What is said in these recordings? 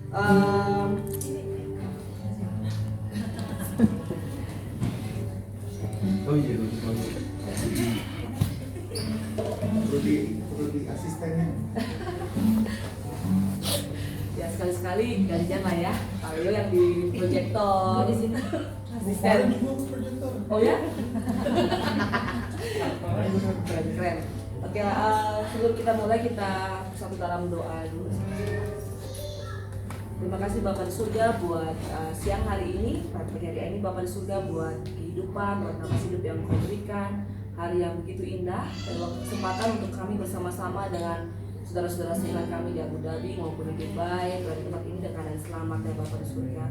Um, Oh iya, perlu di asistennya. Ya sekali-sekali gantian lah ya. Pak Leo yang di proyektor di sini. Asisten. Oh ya? Keren. Oke, sebelum kita mulai kita satu dalam doa dulu. Terima kasih Bapak di surga buat siang hari ini, pagi hari ini Bapak di surga buat kehidupan, buat nafas hidup yang Kau berikan, hari yang begitu indah dan waktu kesempatan untuk kami bersama-sama dengan saudara-saudara seiman kami di Abu Dhabi maupun di Dubai dari tempat ini dengan keadaan selamat ya Bapak di surga.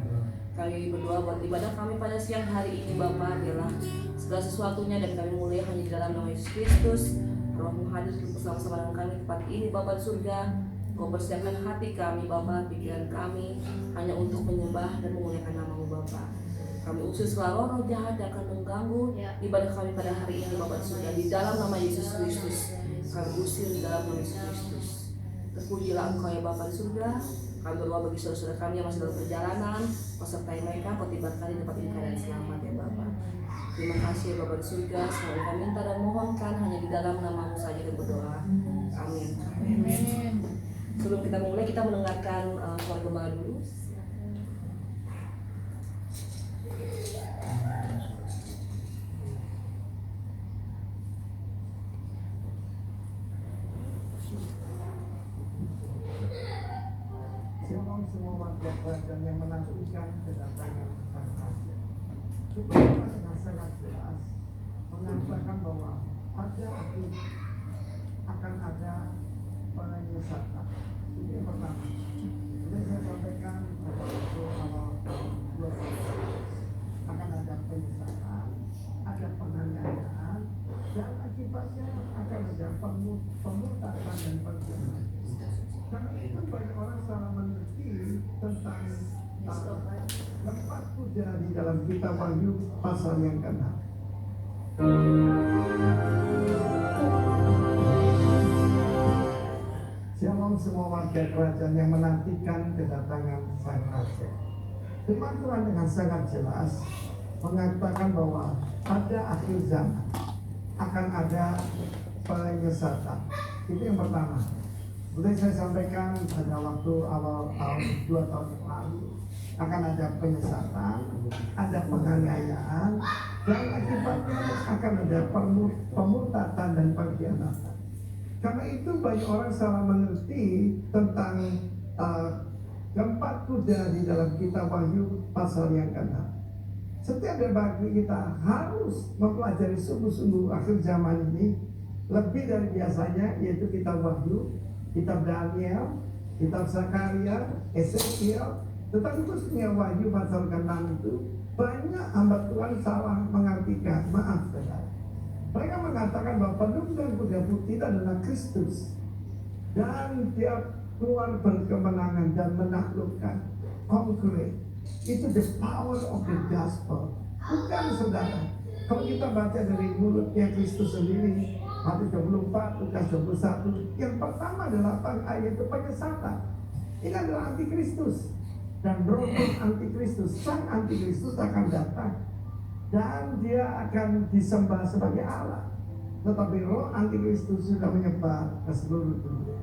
Kami berdoa buat ibadah kami pada siang hari ini Bapak adalah segala sesuatunya dan kami mulai hanya di dalam nama Yesus Kristus. Rohmu hadir bersama-sama dengan kami di tempat ini Bapak di surga. Kau persiapkan hati kami Bapa, pikiran kami hanya untuk menyembah dan memuliakan nama-Mu Bapa. Kami usir segala roh jahat yang akan mengganggu ibadah kami pada hari ini Bapa surga di dalam nama Yesus Kristus. Kami usir di dalam nama Yesus Kristus. Terpujilah Engkau ya Bapa di surga. Kami berdoa bagi saudara-saudara kami yang masih dalam perjalanan, pesertai mereka, kutibatkan di tempat ini keadaan selamat ya Bapa. Terima kasih ya Bapa di surga. Semoga kami minta dan mohonkan hanya di dalam nama-Mu saja dan berdoa. Amin. Amin. Sebelum kita mulai, kita mendengarkan suara gembala dulu. Shalom semua warga kerajaan yang menantikan kedatangan Sang Raja. Kita dengan sangat jelas mengatakan bahwa pada akhir akan ada penyesatan. Ini yang pertama. Jadi saya sampaikan pada waktu awal tahun 2000 akan ada penyesatan, ada penganiayaan, dan akibatnya akan ada pemurtadan dan perjuangan. Karena itu banyak orang salah mengerti tentang tempat kuda di dalam kitab Wahyu pasal yang ke-6. Shalom semua warga kerajaan yang menantikan kedatangan Sang Raja. Firman Tuhan dengan sangat jelas mengatakan bahwa pada akhir zaman akan ada penyesatan. Itu yang pertama. Seperti saya sampaikan pada waktu awal tahun 2 tahun yang lalu akan ada penyesatan, ada penganiayaan, dan akibatnya akan ada pemurtadan dan pengkhianatan. Karena itu banyak orang salah mengerti tentang keempat kuda di dalam kitab Wahyu pasal yang ke-6. Setiap dari kita harus mempelajari sungguh-sungguh akhir zaman ini lebih dari biasanya, yaitu kitab Wahyu, kitab Daniel, kitab Zakaria, Ezekiel. Tetapi khususnya Wahyu pasal ke-6 itu banyak hamba Tuhan salah mengartikan. Maaf saudara. Mereka mengatakan bahwa penunggang kuda putih itu adalah Kristus, dan dia keluar berkemenangan dan menaklukkan, conquer. Itu the power of the gospel. Bukan saudara. Kalau kita baca dari mulutnya Kristus sendiri, Matius 24, Lukas 21, yang pertama adalah ayat itu penyesatan. Ini adalah antikristus. Dan roh antikristus, sang antikristus akan datang, dan dia akan disembah sebagai Allah. Tetapi roh antikristus sudah menyebar ke seluruh dunia.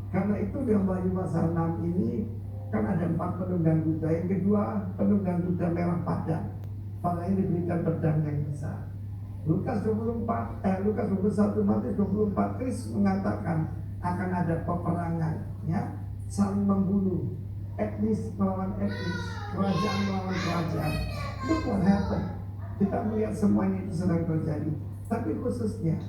Karena itu di Wahyu pasal 6 ini kan ada 4 penunggang kuda. Yang kedua, penunggang kuda merah padam. Padanya diberikan pedang yang besar. Lukas 21, Matius 24, Kristus mengatakan akan ada peperangan, ya, saling membunuh, etnis melawan etnis, kerajaan melawan kerajaan. Look what happened. Kita melihat semuanya itu sedang terjadi. Tapi khususnya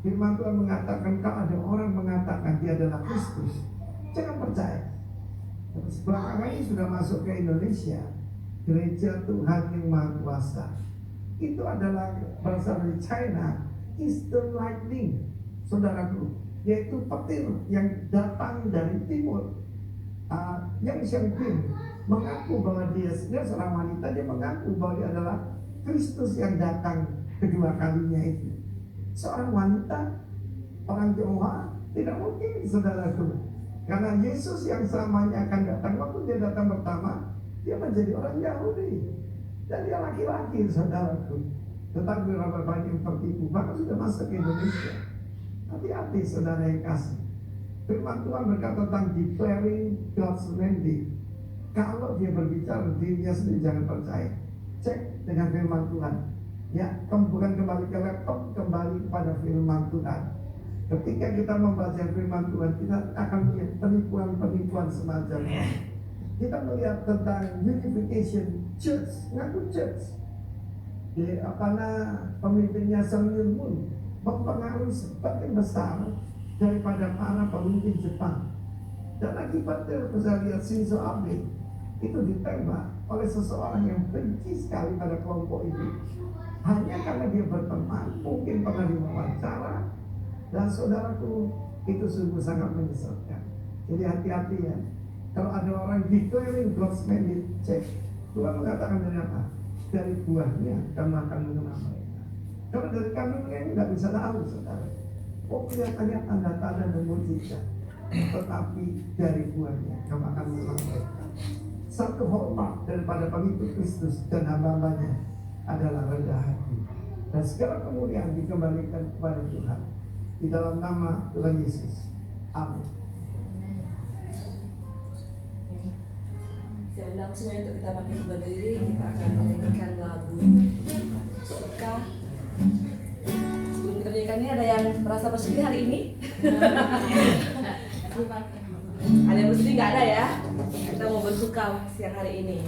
firman Tuhan mengatakan kalau ada orang mengatakan dia adalah Kristus, jangan percaya. Belakangan ini sudah masuk ke Indonesia, gereja Tuhan yang Maha Kuasa. Itu adalah berasal dari China, Eastern Lightning, saudaraku, yaitu petir yang datang dari timur. Yang Xiangping mengaku bahwa dia seorang wanita, dia mengaku bahwa dia adalah Kristus yang datang kedua kalinya itu. Seorang wanita, orang Tionghoa, tidak mungkin saudaraku. Karena Yesus yang selamanya akan datang waktu dia datang pertama, dia menjadi orang Yahudi. Dan dia laki-laki, saudaraku. Tetapi beberapa banyak yang tertipu, bahkan sudah masuk ke Indonesia. Hati-hati saudara yang kasih. Firman Tuhan berkata tentang declaring God's mandate. Kalau dia berbicara dirinya sendiri, jangan percaya. Cek dengan firman Tuhan. Ya, bukan kembali ke laptop, kembali kepada firman Tuhan. Ketika kita membaca firman Tuhan, kita akan melihat penipuan-penipuan semacam ini. Kita melihat tentang unification church, ngaku church. Karena pemimpinnya Sun Myung Moon mempengaruhi sebagian besar daripada para pemimpin Jepang. Dan akibatnya saya lihat Shinzo Abe itu ditembak oleh seseorang yang benci sekali pada kelompok itu. Hanya karena dia berteman, mungkin pernah diwawancara. Dan saudaraku, itu sungguh sangat menyesatkan. Jadi hati-hati ya. Kalau ada orang declaring God's mandate, cek. Tuhan mengatakan dari apa? Dari buahnya kamu akan mengenal mereka. Kalau dari kandungnya ini nggak bisa tahu, saudara. Oh, kelihatannya tanda-tanda dan mujizat. Tetapi dari buahnya kamu akan mengenal mereka. Satu hormat daripada pengikut Kristus dan hamba-hambanya adalah rendah hati. Dan segala kemuliaan dikembalikan kepada Tuhan. Di dalam nama Tuhan Yesus. Amin. Saya undang semuanya untuk kita bangkit berdiri. Kita akan menyanyikan lagu suka. Sebelum kita menyanyikan ini, ada yang merasa bersedih hari ini? Ada yang bersedih? Nggak ada ya? Kita mau bersuka siang hari ini.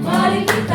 Mari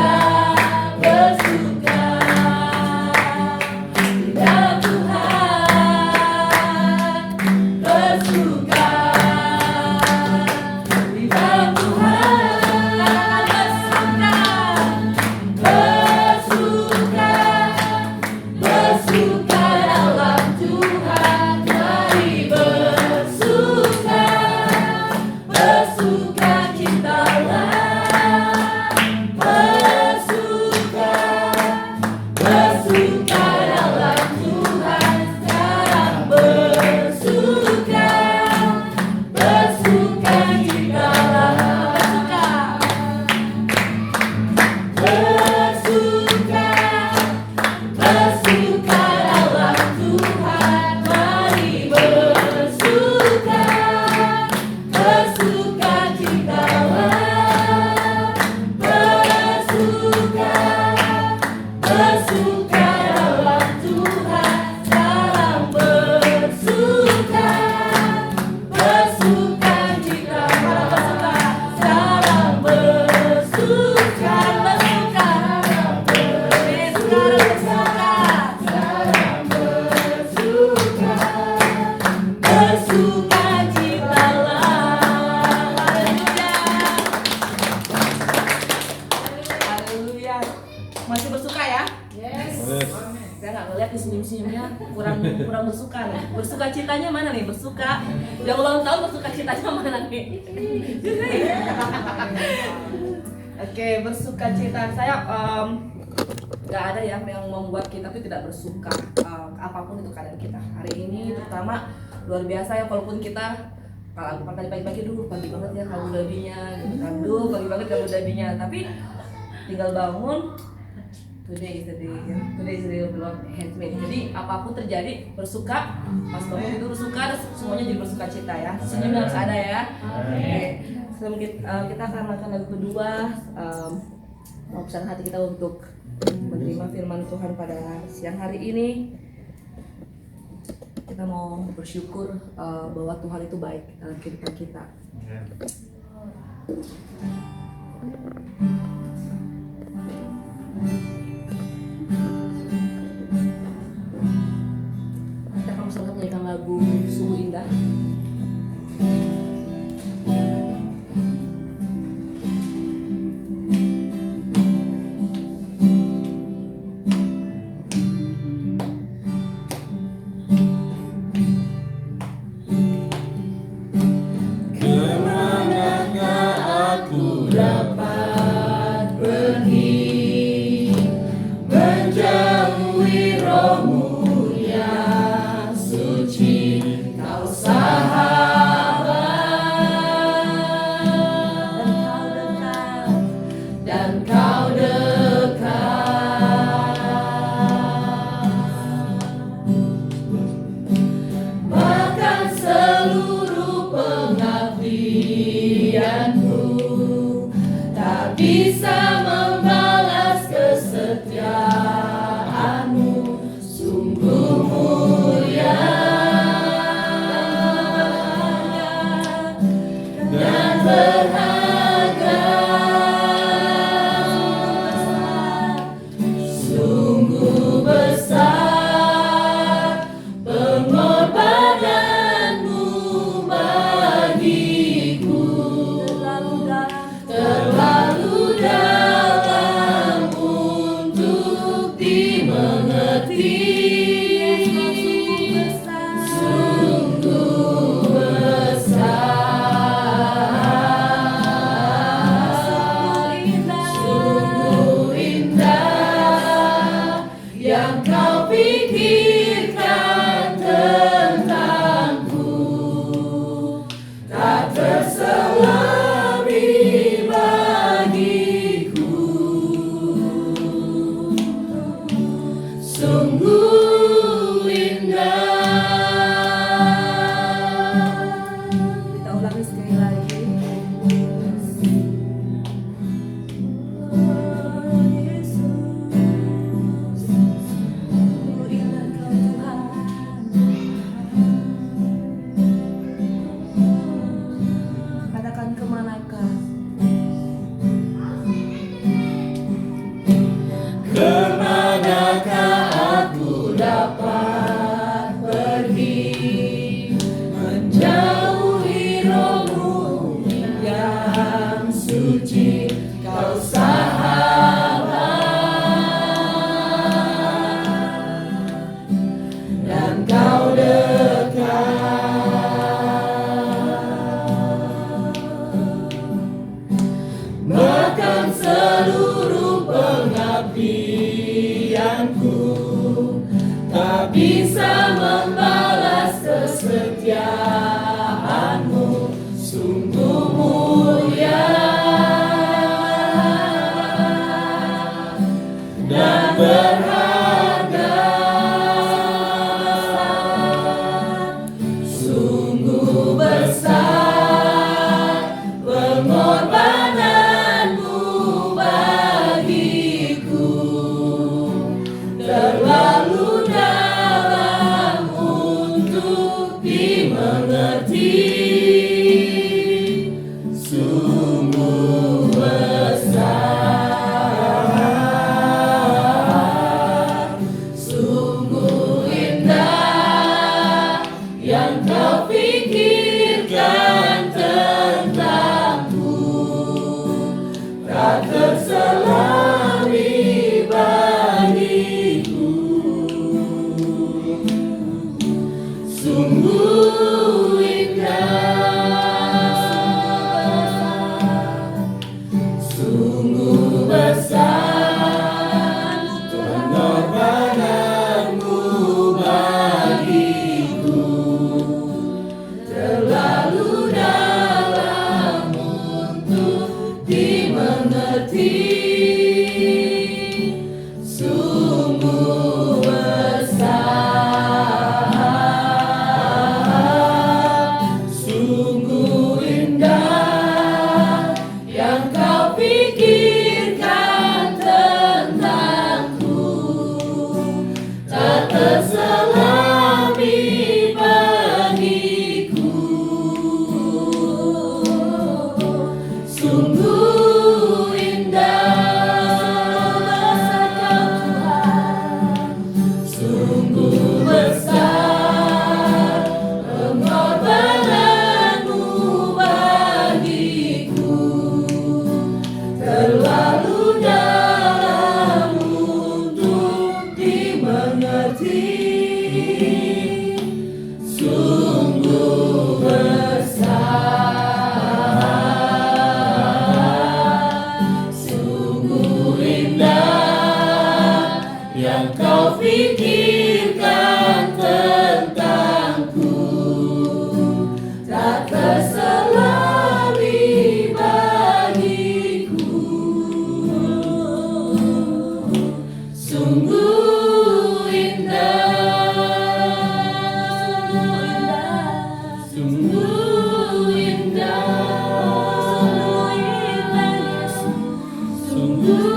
Masih bersuka ya? Yes. Saya nggak ngeliat di senyum-senyumnya kurang bersuka nih. Bersuka citanya mana nih? Bersuka yang ulang tahun bersuka citanya mana nih? Oke, bersuka cita saya nggak ada yang membuat kita tuh tidak bersuka apapun itu keadaan kita hari ini, terutama luar biasa ya. Walaupun kita kalau aku tadi pagi-pagi dulu pagi banget ya kamu dadinya gitu kan, pagi banget kamu dadinya, tapi tinggal bangun. Today is the day, today is the day of the Lord has made. Jadi apapun terjadi bersuka, pas bangun itu bersuka, semuanya jadi bersuka cita ya. Senyum harus ada ya. Oke. Sebelum kita akan melakukan lagu kedua, mau pesan hati kita untuk menerima firman Tuhan pada siang hari ini. Kita mau bersyukur bahwa Tuhan itu baik dalam kehidupan kita. Kita akan bersama menyanyikan lagu Sungguh Indah. terselami Sungguh besar pengorbananmu bagiku, terlalu dalam untuk dimengerti. Sungguh besar, sungguh indah yang kau pikirkan tentangku, tak terselami bagiku. Sungguh indah, sungguh besar pengorbananmu bagiku, terlalu dalam untuk dimengerti. Sungguh besar, sungguh indah yang kau pikirkan tentangku, tak terselami bagiku. Sungguh indah, sungguh indah, sungguh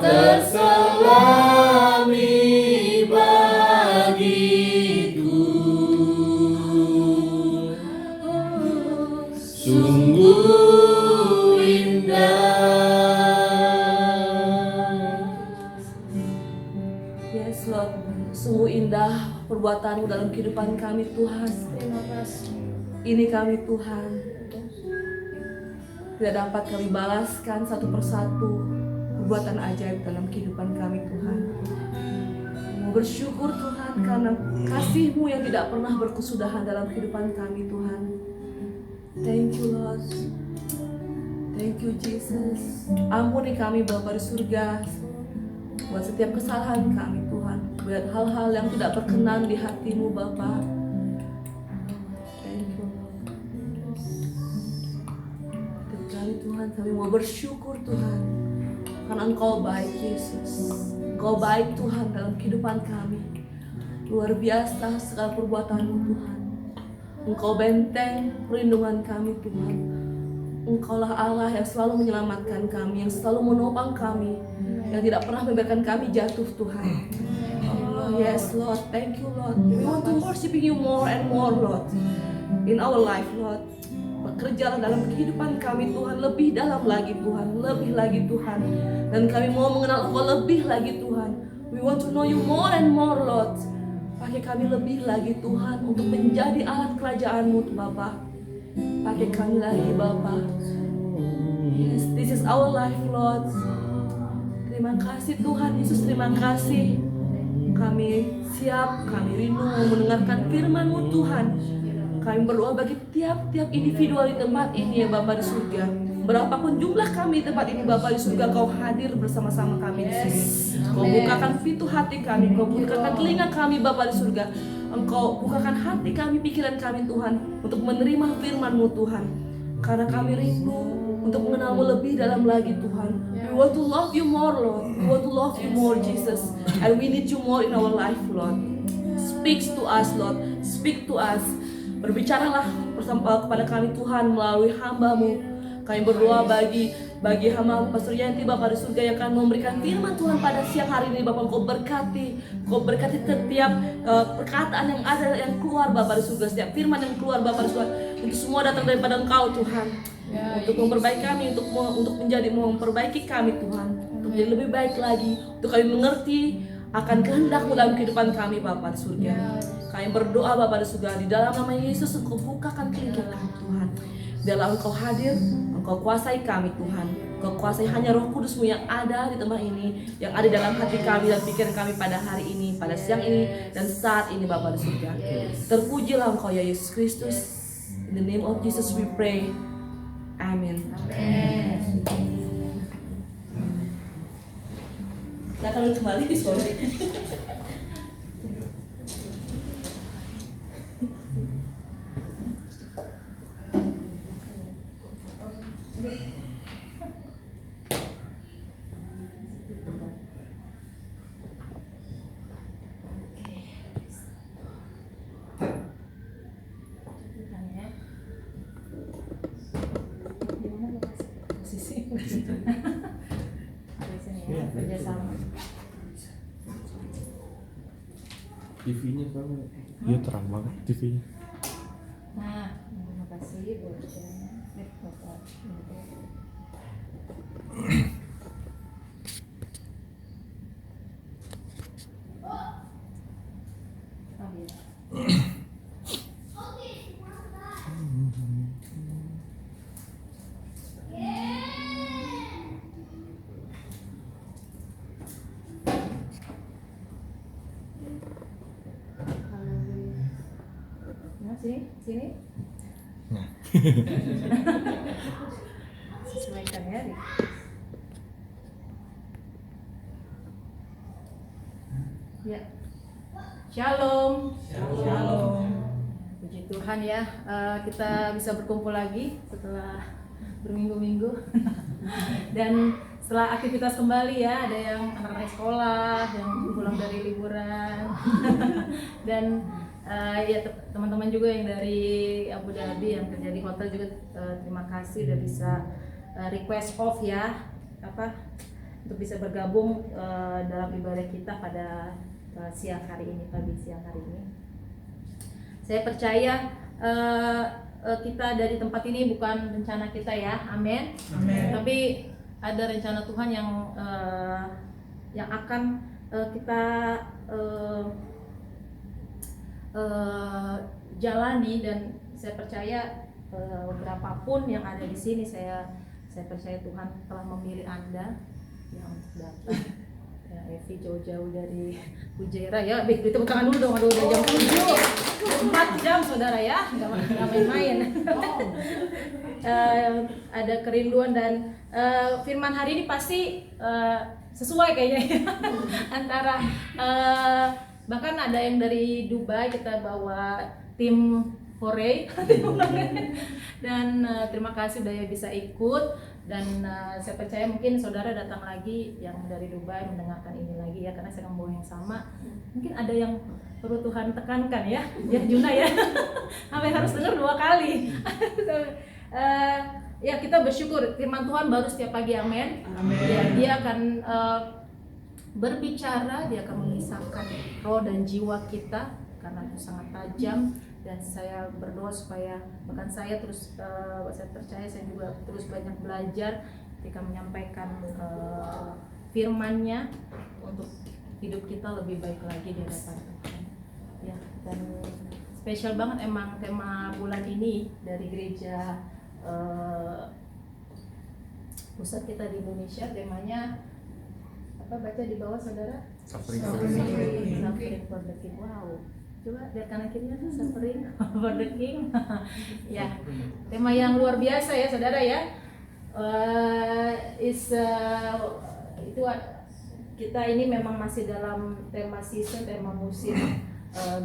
terselami bagiku. Sungguh indah. Yes Lord, sungguh indah perbuatan-Mu dalam kehidupan kami Tuhan. Terima kasih. Ini kami Tuhan, tidak dapat kami balaskan satu persatu perbuatan ajaib dalam kehidupan kami Tuhan. Mau bersyukur Tuhan karena kasih-Mu yang tidak pernah berkesudahan dalam kehidupan kami Tuhan. Thank you Lord. Thank you Jesus. Ampuni kami Bapa di surga buat setiap kesalahan kami Tuhan, buat hal-hal yang tidak berkenan di hati-Mu Bapa. Thank you Lord. Setiap kali Tuhan kami mau bersyukur Tuhan karena Engkau baik Yesus. Engkau baik Tuhan dalam kehidupan kami. Luar biasa segala perbuatan-Mu Tuhan. Engkau benteng perlindungan kami Tuhan. Engkaulah Allah yang selalu menyelamatkan kami, yang selalu menopang kami, yang tidak pernah membiarkan kami jatuh Tuhan. Oh yes Lord, thank you Lord. We want to worship you more and more Lord in our life Lord. Bekerjalah dalam kehidupan kami Tuhan, lebih dalam lagi Tuhan, lebih lagi Tuhan. Dan kami mau mengenal Engkau lebih lagi Tuhan. We want to know you more and more Lord. Pakai kami lebih lagi Tuhan untuk menjadi alat kerajaan-Mu Bapa. Pakai kami lagi Bapa. Yes, this is our life Lord. Terima kasih Tuhan Yesus, terima kasih. Kami siap, kami rindu mau mendengarkan firman-Mu Tuhan. Kami berdoa bagi tiap-tiap individual di tempat ini ya Bapa di surga. Berapapun jumlah kami di tempat ini Bapa di surga, Kau hadir bersama-sama kami di sini. Kau bukakan pintu hati kami, Kau bukakan telinga kami Bapa di surga. Engkau bukakan hati kami, pikiran kami Tuhan, untuk menerima firman-Mu Tuhan. Karena kami rindu untuk mengenal-Mu lebih dalam lagi Tuhan. We want to love you more Lord. We want to love you more Jesus. And we need you more in our life Lord. Speak to us Lord. Speak to us. Berbicaralah bersama kepada kami Tuhan melalui hamba-Mu. Kami berdoa bagi hamba Pastor Yanti Bapa di surga yang akan memberikan firman Tuhan pada siang hari ini Bapa. Kau berkati setiap perkataan yang ada yang keluar Bapa di surga, setiap firman yang keluar Bapa di surga, itu semua datang daripada Engkau Tuhan, untuk memperbaiki kami, untuk menjadi memperbaiki kami Tuhan, untuk menjadi lebih baik lagi, untuk kami mengerti akan kehendak-Mu dalam kehidupan kami Bapa di surga. Kami berdoa Bapa di surga, di dalam nama Yesus Engkau bukakan telinga kami Tuhan. Biarlah Engkau hadir, Engkau kuasai kami Tuhan. Engkau kuasai hanya Roh Kudus-Mu yang ada di tempat ini, yang ada dalam hati kami dan pikiran kami pada hari ini, pada siang ini dan saat ini Bapa di surga. Terpujilah Engkau ya Yesus Kristus. In the name of Jesus we pray. Amin. Silakan kembali sorry. TV-nya sama. Iya terang banget TV-nya. Nah, terima kasih buat Bapak. Sini. Nah. Sesuaikan ya. Ya. Shalom. Shalom. Puji Tuhan ya, kita bisa berkumpul lagi setelah berminggu-minggu. Dan setelah aktivitas kembali ya, ada yang anak-anak sekolah, yang pulang dari liburan. Dan ya teman-teman juga yang dari Abu Dhabi yang kerja di hotel juga terima kasih udah bisa request off ya, untuk bisa bergabung dalam ibadah kita pada siang hari ini, pagi siang hari ini. Saya percaya kita dari tempat ini bukan rencana kita ya, amin. Tapi ada rencana Tuhan yang akan kita jalani, dan saya percaya berapapun yang ada di sini, saya percaya Tuhan telah memilih Anda yang untuk datang. Ya, Evi jauh-jauh dari Pujaira ya, baik tepuk tangan dulu dong, aduh udah jam 7, 4 jam saudara ya, nggak main-main. Ada kerinduan, dan firman hari ini pasti sesuai kayaknya ya. Antara bahkan ada yang dari Dubai, kita bawa tim Foray dan terima kasih udah bisa ikut, dan saya percaya mungkin saudara datang lagi yang dari Dubai mendengarkan ini lagi ya, karena saya membawa yang sama. Mungkin ada yang perlu Tuhan tekankan ya Juna ya, sampai harus dengar 2 kali. Ya, kita bersyukur firman Tuhan baru setiap pagi, amin. Ya, dia akan berbicara, dia akan mengisahkan roh dan jiwa kita karena itu sangat tajam. Dan saya berdoa supaya bahkan saya terus saya percaya saya juga terus banyak belajar ketika menyampaikan firman-Nya untuk hidup kita lebih baik lagi di hadapan Tuhan. Ya, dan spesial banget emang tema bulan ini dari gereja pusat kita di Indonesia. Temanya apa, baca di bawah saudara? Suffering for the King. Wow, coba lihat kanan kirinya tuh, suffering for the King. Ya, tema yang luar biasa ya saudara ya. Itu kita ini memang masih dalam tema season, tema musim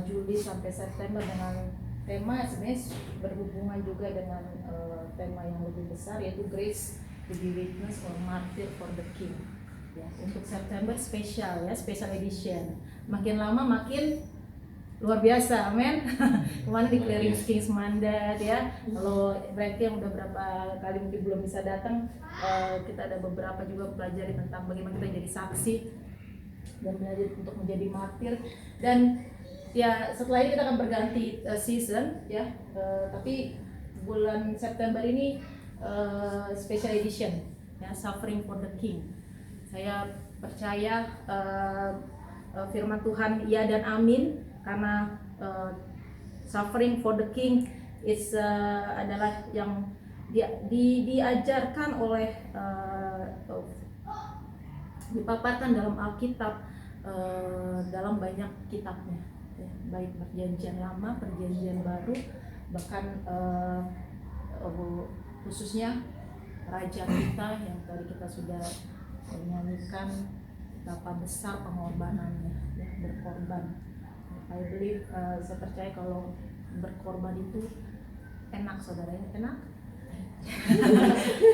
Juli sampai September, dengan tema sebenarnya berhubungan juga dengan tema yang lebih besar, yaitu Grace to be Witness or Martyr for the King. Ya, untuk September spesial ya, special edition. Makin lama makin luar biasa, amin. Kemarin di Clearing Kings Mandat ya. Kalau mereka yang udah berapa kali mungkin belum bisa datang, kita ada beberapa juga pelajari tentang bagaimana kita jadi saksi dan belajar untuk menjadi martir. Dan ya setelah ini kita akan berganti season ya, tapi bulan September ini special edition ya, Suffering for the King. Saya percaya firman Tuhan ya dan amin, karena Suffering for the King adalah yang diajarkan oleh dipaparkan dalam Alkitab, dalam banyak kitabnya ya, baik perjanjian lama, perjanjian baru, bahkan khususnya raja kita yang tadi kita sudah menyanyikan betapa besar pengorbanannya ya, berkorban. I believe, saya percaya kalau berkorban itu enak saudara, enak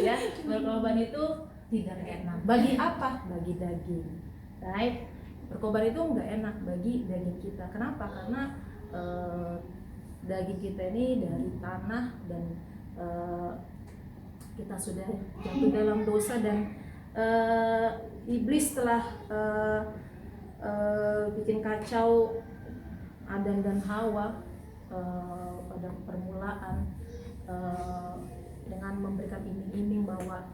ya, berkorban itu tidak enak. Bagi apa? Bagi daging, right? Berkorban itu nggak enak bagi daging kita. Kenapa? Karena daging kita ini dari tanah, dan kita sudah jatuh dalam dosa, dan iblis telah bikin kacau Adam dan Hawa pada permulaan dengan memberikan iming-iming bahwa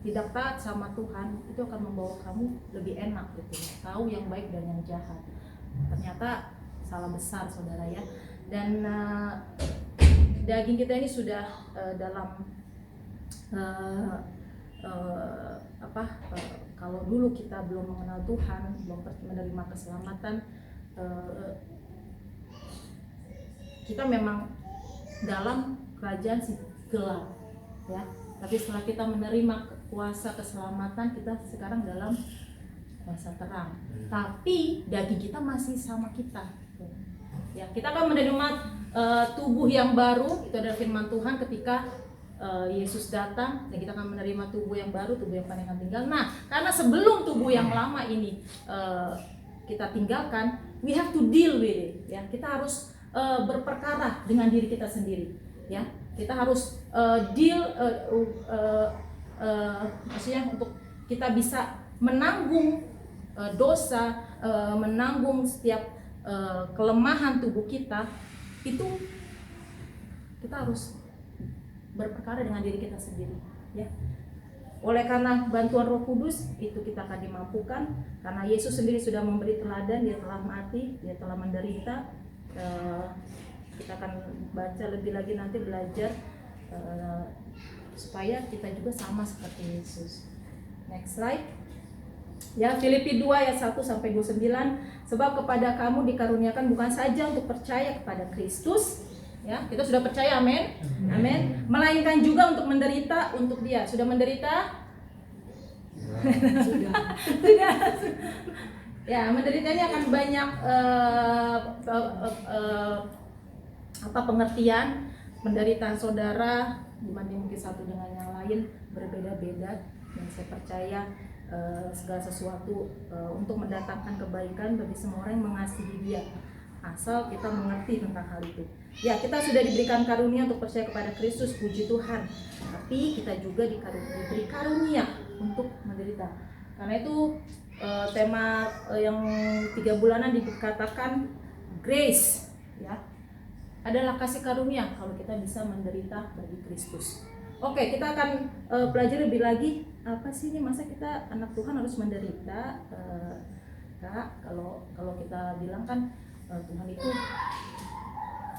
tidak taat sama Tuhan itu akan membawa kamu lebih enak gitu, tahu yang baik dan yang jahat. Ternyata salah besar saudara ya. Dan daging kita ini sudah dalam kalau dulu kita belum mengenal Tuhan, belum menerima keselamatan, kita memang dalam kerajaan si gelap ya. Tapi setelah kita menerima kuasa keselamatan, kita sekarang dalam kuasa terang. Tapi daging kita masih sama kita. Ya, kita akan menerima tubuh yang baru, itu adalah firman Tuhan ketika Yesus datang, dan kita akan menerima tubuh yang baru, tubuh yang panjang tinggal. Nah, karena sebelum tubuh yang lama ini kita tinggalkan, we have to deal with it. Ya, kita harus berperkara dengan diri kita sendiri. Ya, Kita harus maksudnya untuk kita bisa menanggung dosa, menanggung setiap kelemahan tubuh kita, itu kita harus berperkara dengan diri kita sendiri, ya. Oleh karena bantuan Roh Kudus itu kita akan dimampukan, karena Yesus sendiri sudah memberi teladan, dia telah mati, dia telah menderita. Kita akan baca lebih lagi nanti, belajar supaya kita juga sama seperti Yesus. Next slide. Ya, Filipi 2 ayat 1 sampai 29. Sebab kepada kamu dikaruniakan bukan saja untuk percaya kepada Kristus, ya, kita sudah percaya, amin. Amin. Melainkan juga untuk menderita untuk Dia. Sudah menderita? Sudah. Ya, menderitanya akan banyak pengertian. Penderitaan saudara dibanding mungkin satu dengan yang lain berbeda-beda, dan saya percaya segala sesuatu untuk mendatangkan kebaikan bagi semua orang yang mengasihi Dia, asal kita mengerti tentang hal itu. Ya, kita sudah diberikan karunia untuk percaya kepada Kristus, puji Tuhan. Tapi kita juga diberi karunia untuk menderita. Karena itu tema yang 3 bulanan dikatakan grace, ya, adalah kasih karunia kalau kita bisa menderita bagi Kristus. Oke, kita akan belajar lebih lagi, apa sih ini, masa kita anak Tuhan harus menderita? Kak, kalau kita bilang kan Tuhan itu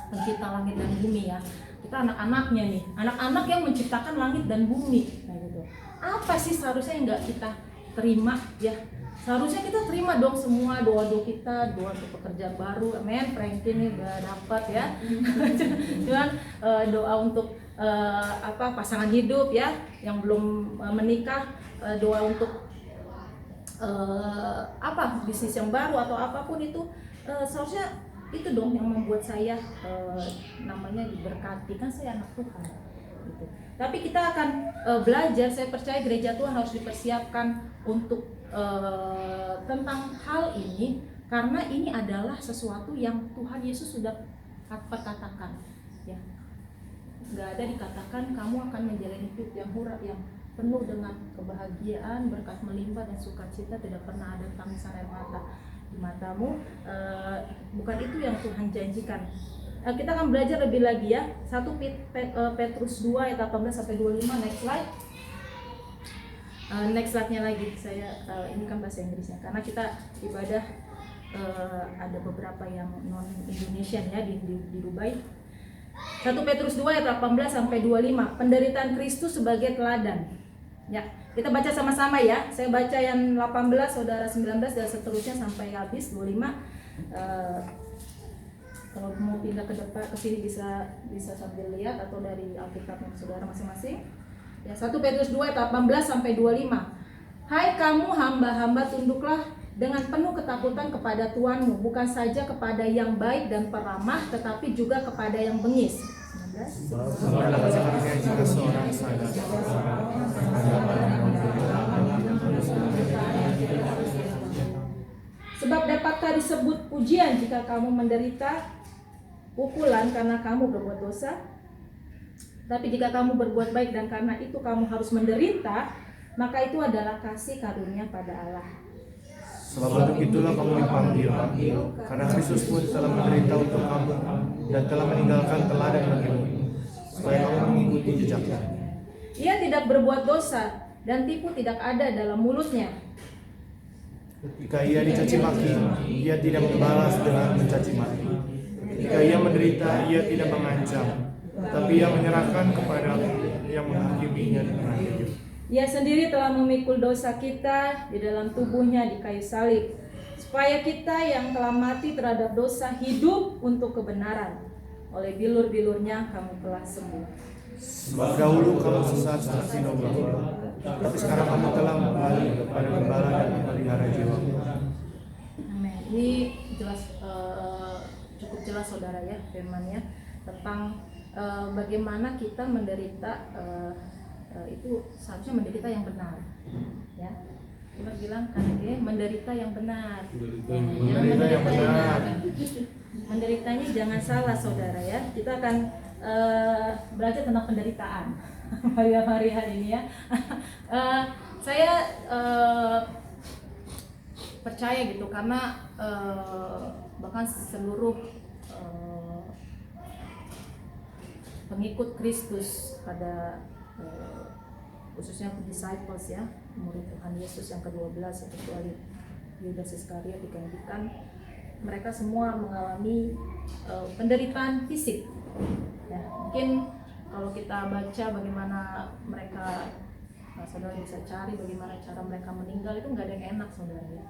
pencipta langit dan bumi, ya. Kita anak-anaknya nih, anak-anak yang menciptakan langit dan bumi, kayak gitu. Apa sih seharusnya yang nggak kita terima, ya? Seharusnya kita terima dong semua doa-doa kita, doa untuk pekerjaan baru, amin. Frankie nih udah dapat, ya. Cuman doa untuk pasangan hidup, ya, yang belum menikah, doa untuk bisnis yang baru atau apapun itu, seharusnya itu dong yang membuat saya namanya diberkati, kan saya anak Tuhan, gitu. Tapi kita akan belajar, saya percaya gereja Tuhan harus dipersiapkan untuk tentang hal ini, karena ini adalah sesuatu yang Tuhan Yesus sudah perkatakan, ya. Nggak ada dikatakan kamu akan menjalani hidup yang murah, yang penuh dengan kebahagiaan, berkat melimpah dan sukacita, tidak pernah ada tangisan air mata di matamu. Bukan itu yang Tuhan janjikan. Kita akan belajar lebih lagi, ya. 1 Petrus 2 ayat 18 sampai 25. Next slide. Next slide-nya lagi. Saya ini kan bahasa Inggrisnya, karena kita ibadah ada beberapa yang non Indonesian, ya, di Dubai. 1 Petrus 2 ayat 18 sampai 25. Penderitaan Kristus sebagai teladan. Ya, kita baca sama-sama, ya. Saya baca yang 18, saudara 19, dan seterusnya sampai habis 25. Kalau mau pindah ke depan ke sini bisa sambil lihat, atau dari Alkitabnya saudara masing-masing. Ya, 1 Petrus 2 ayat 18 sampai 25. Hai kamu hamba-hamba, tunduklah dengan penuh ketakutan kepada Tuhanmu, bukan saja kepada yang baik dan peramah, tetapi juga kepada yang bengis. 19. Sebab dapatkah disebut pujian jika kamu menderita pukulan karena kamu berbuat dosa? Tapi jika kamu berbuat baik dan karena itu kamu harus menderita, maka itu adalah kasih karunia pada Allah. Sebab untuk itulah kamu dipanggil, karena Kristus pun telah menderita untuk kamu dan telah meninggalkan teladan bagimu, supaya kamu mengikuti jejaknya. Ia tidak berbuat dosa dan tipu tidak ada dalam mulutnya. Ketika ia dicaci maki, ia tidak membalas dengan mencaci maki. Ketika ia menderita, ia tidak mengancam, tapi ia menyerahkan kepada yang menghakiminya dengan jujur. Ia sendiri telah memikul dosa kita di dalam tubuhnya di kayu salib, supaya kita yang telah mati terhadap dosa hidup untuk kebenaran. Oleh bilur-bilurnya kamu telah sembuh. Sebab dahulu kamu sesat seperti domba, tapi sekarang kamu telah kembali kepada gembala dan memelihara jiwa. Amin. Ini jelas, cukup jelas saudara, ya, firman-Nya tentang bagaimana kita menderita. Itu seharusnya menderita yang benar, ya. Kita bilang kan, menderita yang benar. Menderitanya jangan salah, saudara, ya. Kita akan belajar tentang penderitaan hari-hari ini ya. Saya percaya gitu karena bahkan seluruh pengikut Kristus pada khususnya disciples ya, murid Tuhan Yesus yang ke-12 ya, kecuali Yudas Iskariot digantikan, mereka semua mengalami penderitaan fisik ya. Mungkin kalau kita baca bagaimana mereka, saudara bisa cari bagaimana cara mereka meninggal, itu nggak ada yang enak saudara ya.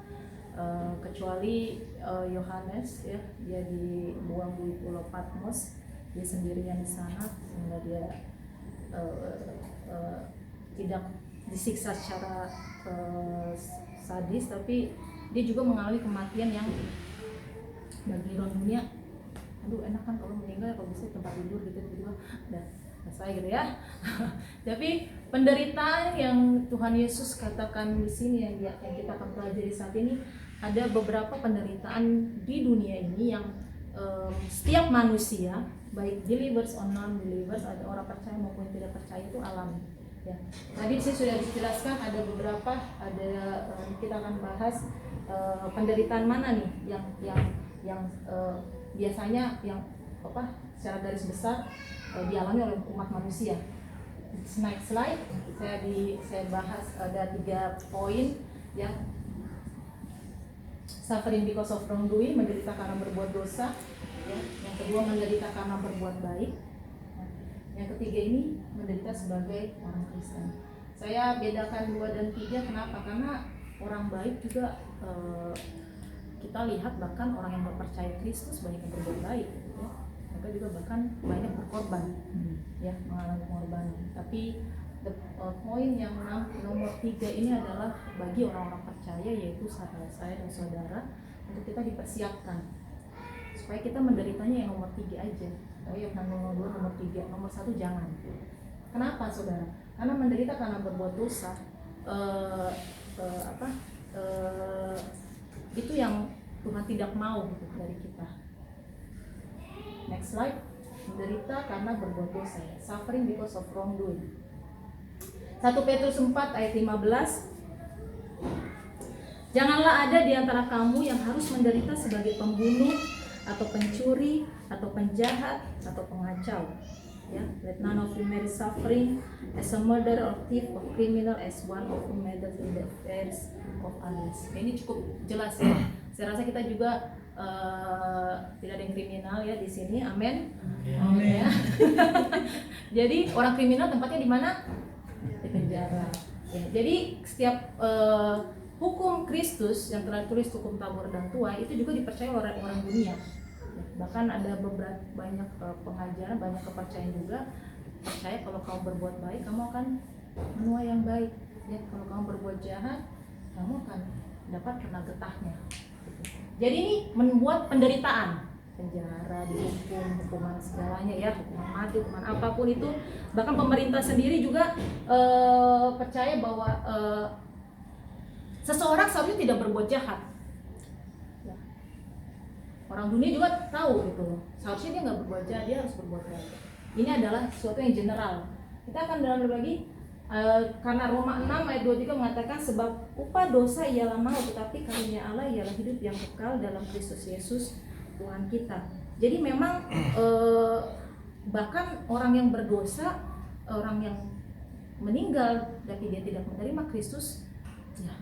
Kecuali Yohanes ya, dia dibuang di Pulau Patmos, dia sendirian di sana sehingga dia tidak disiksa secara sadis, tapi dia juga mengalami kematian yang bagi orang dunia, aduh enak kan kalau meninggal kalau bisa tempat tidur gitu udah selesai gitu ya. Tapi penderitaan yang Tuhan Yesus katakan di sini yang kita akan pelajari saat ini, ada beberapa penderitaan di dunia ini yang setiap manusia, baik believers or non-believers, ada orang percaya maupun tidak percaya, itu alami. Ya. Tadi saya sudah dijelaskan ada beberapa, kita akan bahas penderitaan mana nih yang biasanya yang secara garis besar dialami oleh umat manusia. Next slide, saya bahas ada 3 poin yang suffering because of wrongdoing, menderita karena berbuat dosa ya. Yang kedua menderita karena berbuat baik. Yang ketiga ini menderita sebagai orang Kristen. Saya bedakan 2 dan 3, kenapa? Karena orang baik juga kita lihat bahkan orang yang berpercaya Kristus banyak yang berbuat baik ya. Mereka juga bahkan banyak berkorban ya, mengalami pengorbanan. Tapi poin yang nomor 3 ini adalah bagi orang-orang percaya, yaitu saya dan saudara, untuk kita dipersiapkan supaya kita menderitanya yang nomor 3 aja. Yang nomor 2, nomor 3, nomor 1 jangan. Kenapa saudara? Karena menderita karena berbuat dosa itu yang Tuhan tidak mau gitu dari kita. Next slide. Menderita karena berbuat dosa, suffering because of wrongdoing. 1 Petrus 4 ayat 15. Janganlah ada di antara kamu yang harus menderita sebagai pembunuh atau pencuri atau penjahat atau pengacau. Ya, let none of you merit suffering as a murderer or thief or criminal, as one of whom meddles in the affairs of others. Ini cukup jelas ya. Saya rasa kita juga tidak ada yang kriminal ya di sini. Amin. Amin. Ya. Jadi orang kriminal tempatnya di mana? Di penjara. Ya, jadi setiap hukum Kristus yang telah tulis, hukum Tabor dan Tuai, itu juga dipercaya oleh orang dunia. Bahkan ada banyak pengajaran, banyak kepercayaan juga percaya kalau kamu berbuat baik kamu akan menuai yang baik ya, kalau kamu berbuat jahat kamu akan dapat kena getahnya. Jadi ini membuat penderitaan, penjara, dihukum, hukuman segalanya ya, hukuman mati, hukuman apapun itu. Bahkan pemerintah sendiri juga percaya bahwa seseorang seharusnya tidak berbuat jahat. Orang dunia juga tahu gitu loh, seharusnya dia nggak berbuat jahat, dia harus berbuat baik. Ini adalah sesuatu yang general. Kita akan dalam lagi karena Roma 6 ayat 23 mengatakan, sebab upah dosa ialah maut, tetapi karunia Allah ialah hidup yang kekal dalam Kristus Yesus Tuhan kita. Jadi memang bahkan orang yang berdosa, orang yang meninggal tapi dia tidak menerima Kristus, ya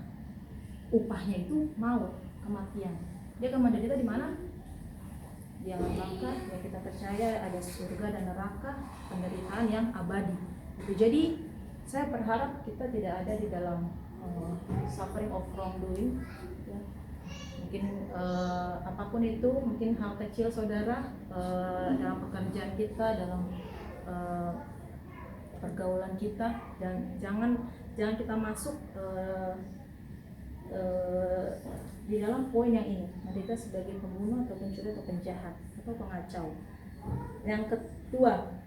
upahnya itu maut, kematian. Dia akan menderita di mana? Di alam baka, ya kita percaya ada surga dan neraka, penderitaan yang abadi. Jadi saya berharap kita tidak ada di dalam suffering of wrongdoing. Ya. Mungkin apapun itu, mungkin hal kecil saudara dalam pekerjaan kita, dalam pergaulan kita, dan jangan kita masuk di dalam poin yang ini, menderita sebagai pembunuh atau pencuri atau penjahat atau pengacau. Yang kedua,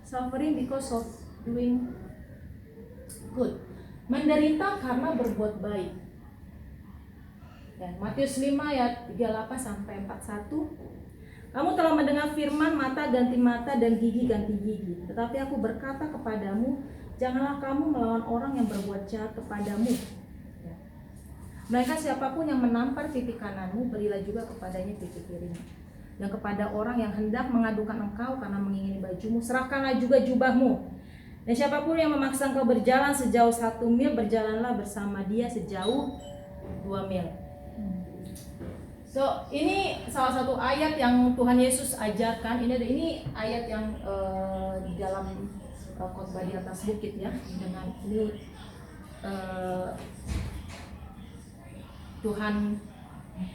suffering because of doing good, menderita karena berbuat baik. Dan Matius 5 ayat 38 sampai 41, Kamu telah mendengar firman mata ganti mata dan gigi ganti gigi. Tetapi aku berkata kepadamu, janganlah kamu melawan orang yang berbuat jahat kepadamu. Ya. Melainkan siapapun yang menampar pipi kananmu, berilah juga kepadanya pipi kirimu. Dan kepada orang yang hendak mengadukan engkau karena mengingini bajumu, serahkanlah juga jubahmu. Dan siapapun yang memaksa engkau berjalan sejauh 1 mil, berjalanlah bersama dia sejauh 2 mil. So, ini salah satu ayat yang Tuhan Yesus ajarkan. Ini ayat yang di dalam khotbah di atas bukit ya. Dengan ini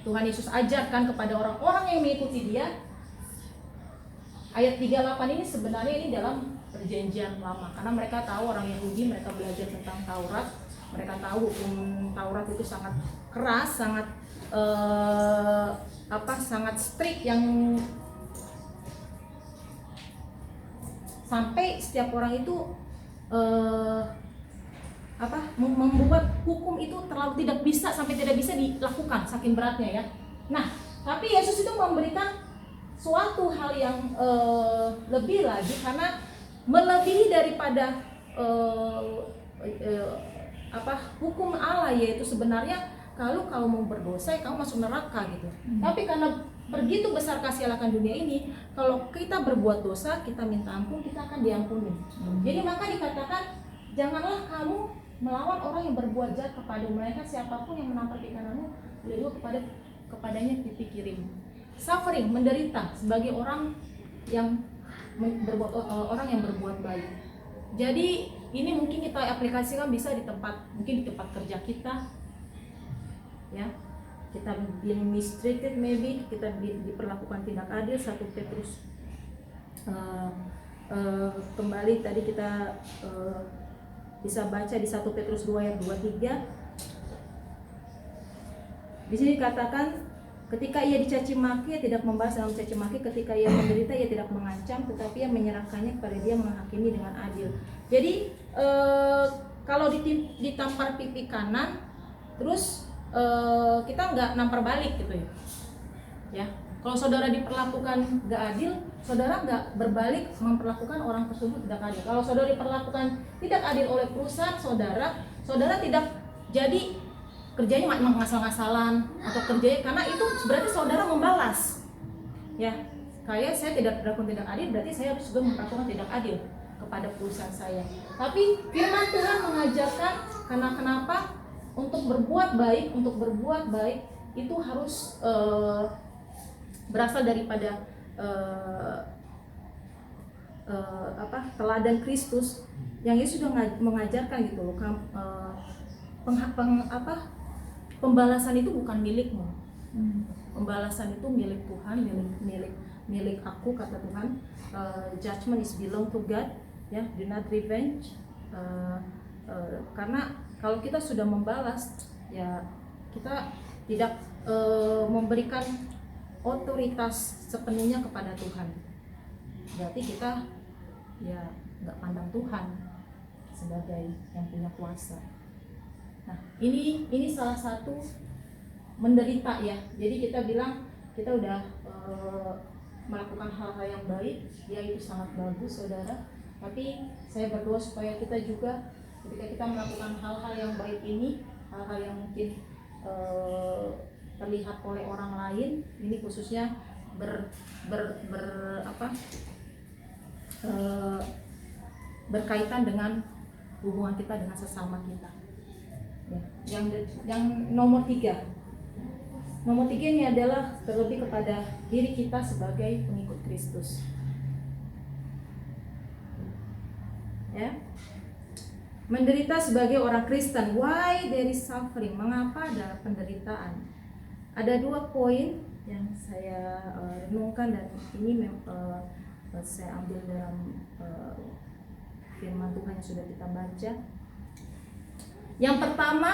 Tuhan Yesus ajarkan kepada orang-orang yang mengikuti Dia. Ayat 38 ini sebenarnya ini dalam perjanjian lama, karena mereka tahu, orang Yahudi, mereka belajar tentang Taurat, mereka tahu hukum Taurat itu sangat keras, sangat sangat strict, yang sampai setiap orang itu membuat hukum itu terlalu tidak bisa dilakukan, saking beratnya ya. Nah, tapi Yesus itu memberikan suatu hal yang lebih lagi, karena melebihi daripada hukum Allah, yaitu sebenarnya kalau mau berdosa kamu masuk neraka gitu. Tapi karena begitu besar kasih Allah akan dunia ini, kalau kita berbuat dosa, kita minta ampun, kita akan diampuni. Jadi maka dikatakan, janganlah kamu melawan orang yang berbuat jahat kepadamu, melainkan siapapun yang menampar pipi kananmu, berilah kepadanya pipi kirimu. Suffering, menderita sebagai orang yang berbuat baik. Jadi ini mungkin kita aplikasikan bisa di tempat kerja kita, ya. Kita being mistreated, maybe kita diperlakukan tidak adil. 1 Petrus kembali tadi kita bisa baca di 1 Petrus 2 ayat 23. Di sini dikatakan, ketika ia dicaci maki, ia tidak membalas dengan mencaci maki. Ketika ia menderita, ia tidak mengancam, tetapi ia menyerahkannya kepada Dia menghakimi dengan adil. Jadi kalau ditampar pipi kanan, terus kita nggak nampar balik gitu ya. Kalau saudara diperlakukan nggak adil, saudara nggak berbalik memperlakukan orang tersebut tidak adil. Kalau saudara diperlakukan tidak adil oleh perusahaan saudara tidak jadi kerjanya ngasal-ngasalan atau kerjanya, karena itu berarti saudara membalas ya. Kayak saya tidak berlaku tidak adil, berarti saya harus juga memperlakukan tidak adil kepada perusahaan saya. Tapi firman Tuhan mengajarkan, karena kenapa? Untuk berbuat baik itu harus berasal daripada teladan Kristus yang Yesus sudah mengajarkan gitu loh. Pembalasan itu bukan milikmu. Pembalasan itu milik Tuhan, milik aku, kata Tuhan. Judgment is belong to God, ya. Do not revenge. Karena kalau kita sudah membalas, ya kita tidak memberikan otoritas sepenuhnya kepada Tuhan. Berarti kita ya nggak pandang Tuhan sebagai yang punya kuasa. Nah, ini salah satu menderita ya. Jadi kita bilang kita udah melakukan hal-hal yang baik, ya itu sangat bagus saudara. Tapi saya berdoa supaya kita juga ketika kita melakukan hal-hal yang baik ini, hal-hal yang mungkin terlihat oleh orang lain, ini khususnya berkaitan dengan hubungan kita dengan sesama kita. Ya. Yang nomor 3 ini adalah terlebih kepada diri kita sebagai pengikut Kristus. Ya. Menderita sebagai orang Kristen. Why there is suffering? Mengapa ada penderitaan? Ada 2 poin yang saya renungkan, dan ini saya ambil dalam firman Tuhan yang sudah kita baca. Yang pertama,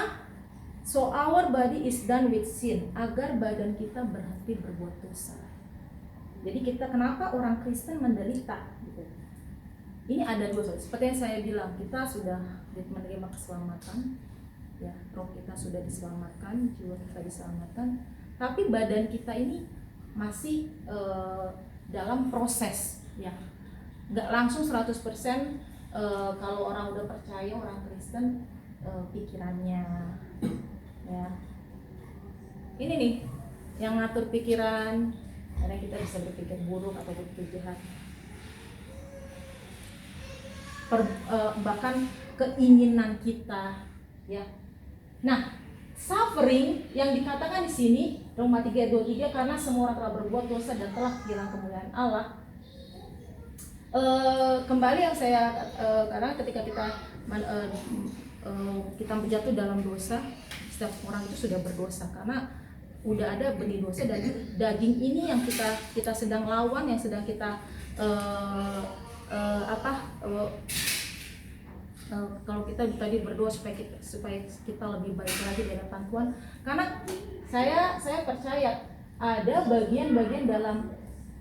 so our body is done with sin, agar badan kita berhenti berbuat dosa. Jadi kita, kenapa orang Kristen menderita gitu. Ini ada 2 soal. Seperti yang saya bilang, kita sudah menerima keselamatan, ya, roh kita sudah diselamatkan, jiwa kita diselamatkan, tapi badan kita ini masih dalam proses ya, nggak langsung 100% kalau orang udah percaya, orang Kristen, pikirannya ya ini nih yang ngatur pikiran, karena kita bisa berpikir buruk atau berpikir jahat, bahkan keinginan kita ya. Nah, suffering yang dikatakan di sini Roma 3:23, karena semua orang telah berbuat dosa dan telah kehilangan kemuliaan Allah. Kembali yang saya karena ketika kita jatuh dalam dosa, setiap orang itu sudah berdosa karena udah ada benih dosa, dan daging ini yang kita sedang lawan, yang sedang kita kalau kita tadi berdoa supaya kita lebih baik lagi di hadapan Tuhan. Karena saya percaya ada bagian-bagian dalam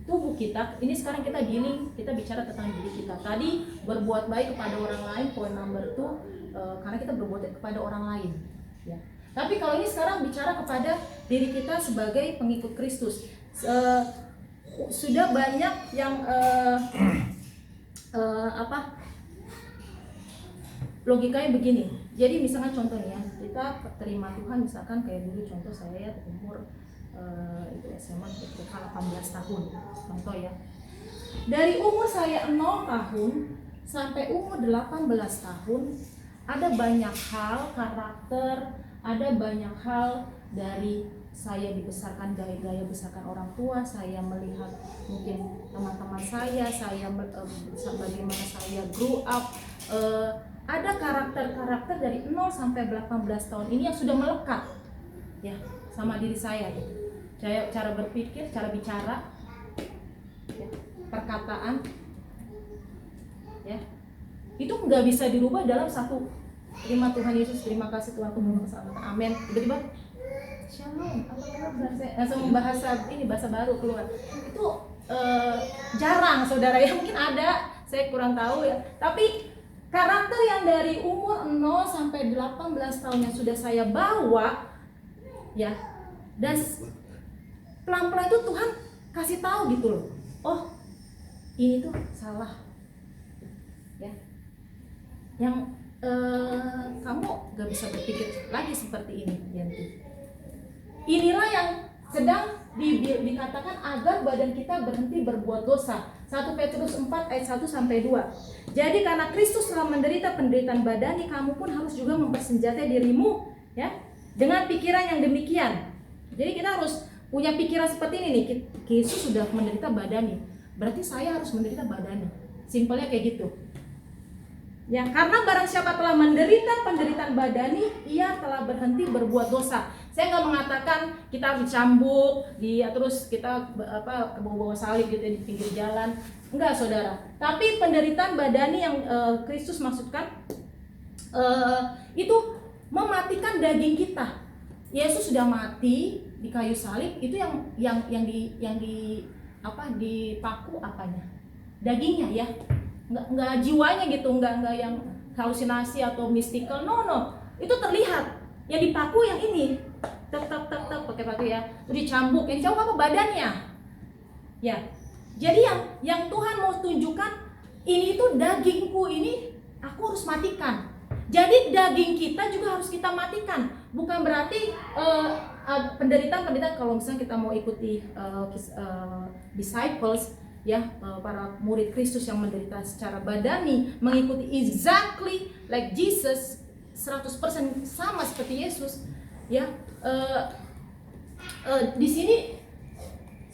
tubuh kita. Ini sekarang kita dealing, kita bicara tentang diri kita. Tadi berbuat baik kepada orang lain, poin number 2, karena kita berbuat baik kepada orang lain ya. Tapi kalau ini sekarang bicara kepada diri kita sebagai pengikut Kristus. Sudah banyak yang logikanya begini. Jadi misalkan contohnya ya, kita terima Tuhan, misalkan kayak dulu contoh saya umur itu SMA ketika 18 tahun contoh ya. Dari umur saya 0 tahun sampai umur 18 tahun ada banyak hal karakter, ada banyak hal dari saya dibesarkan dari gaya besarkan orang tua, saya melihat mungkin teman-teman saya bagaimana saya grow up, ada karakter-karakter dari 0 sampai 18 tahun ini yang sudah melekat ya sama diri saya gitu. Cara berpikir, cara bicara, ya, perkataan, ya, itu nggak bisa dirubah dalam satu. Terima Tuhan Yesus, terima kasih Tuhan, aku keselamatan, amin. Tiba-tiba, shalom, apa langsung bahasa baru keluar. Itu jarang, saudara ya, mungkin ada, saya kurang tahu ya. Tapi karakter yang dari umur 0 sampai 18 tahun yang sudah saya bawa, ya, dan pelan-pelan itu Tuhan kasih tahu gitu loh. Oh, ini tuh salah. Ya. Yang kamu gak bisa berpikir lagi seperti ini, Yanti. Inilah yang sedang dikatakan agar badan kita berhenti berbuat dosa. 1 Petrus 4 ayat 1 sampai 2. Jadi karena Kristus telah menderita penderitaan badani, kamu pun harus juga mempersenjatai dirimu ya dengan pikiran yang demikian. Jadi kita harus punya pikiran seperti ini nih. Yesus sudah menderita badani, berarti saya harus menderita badani. Simpelnya kayak gitu. Ya, karena barang siapa telah menderita penderitaan badani, ia telah berhenti berbuat dosa. Saya nggak mengatakan kita dicambuk, terus kita bawa salib gitu di pinggir jalan, enggak saudara. Tapi penderitaan badani yang Kristus maksudkan itu mematikan daging kita. Yesus sudah mati di kayu salib, itu yang dipaku apanya? Dagingnya ya. Nggak jiwanya gitu, nggak yang halusinasi atau mystical, no, itu terlihat. Yang dipaku yang ini, tetap pakai paku ya, itu dicambuk, yang dicambuk apa badannya, ya. Jadi yang Tuhan mau tunjukkan, ini itu dagingku, ini aku harus matikan. Jadi daging kita juga harus kita matikan, bukan berarti penderitaan kalau misalnya kita mau ikuti disciples. Ya, para murid Kristus yang menderita secara badani, mengikuti exactly like Jesus, 100% sama seperti Yesus. Ya, di sini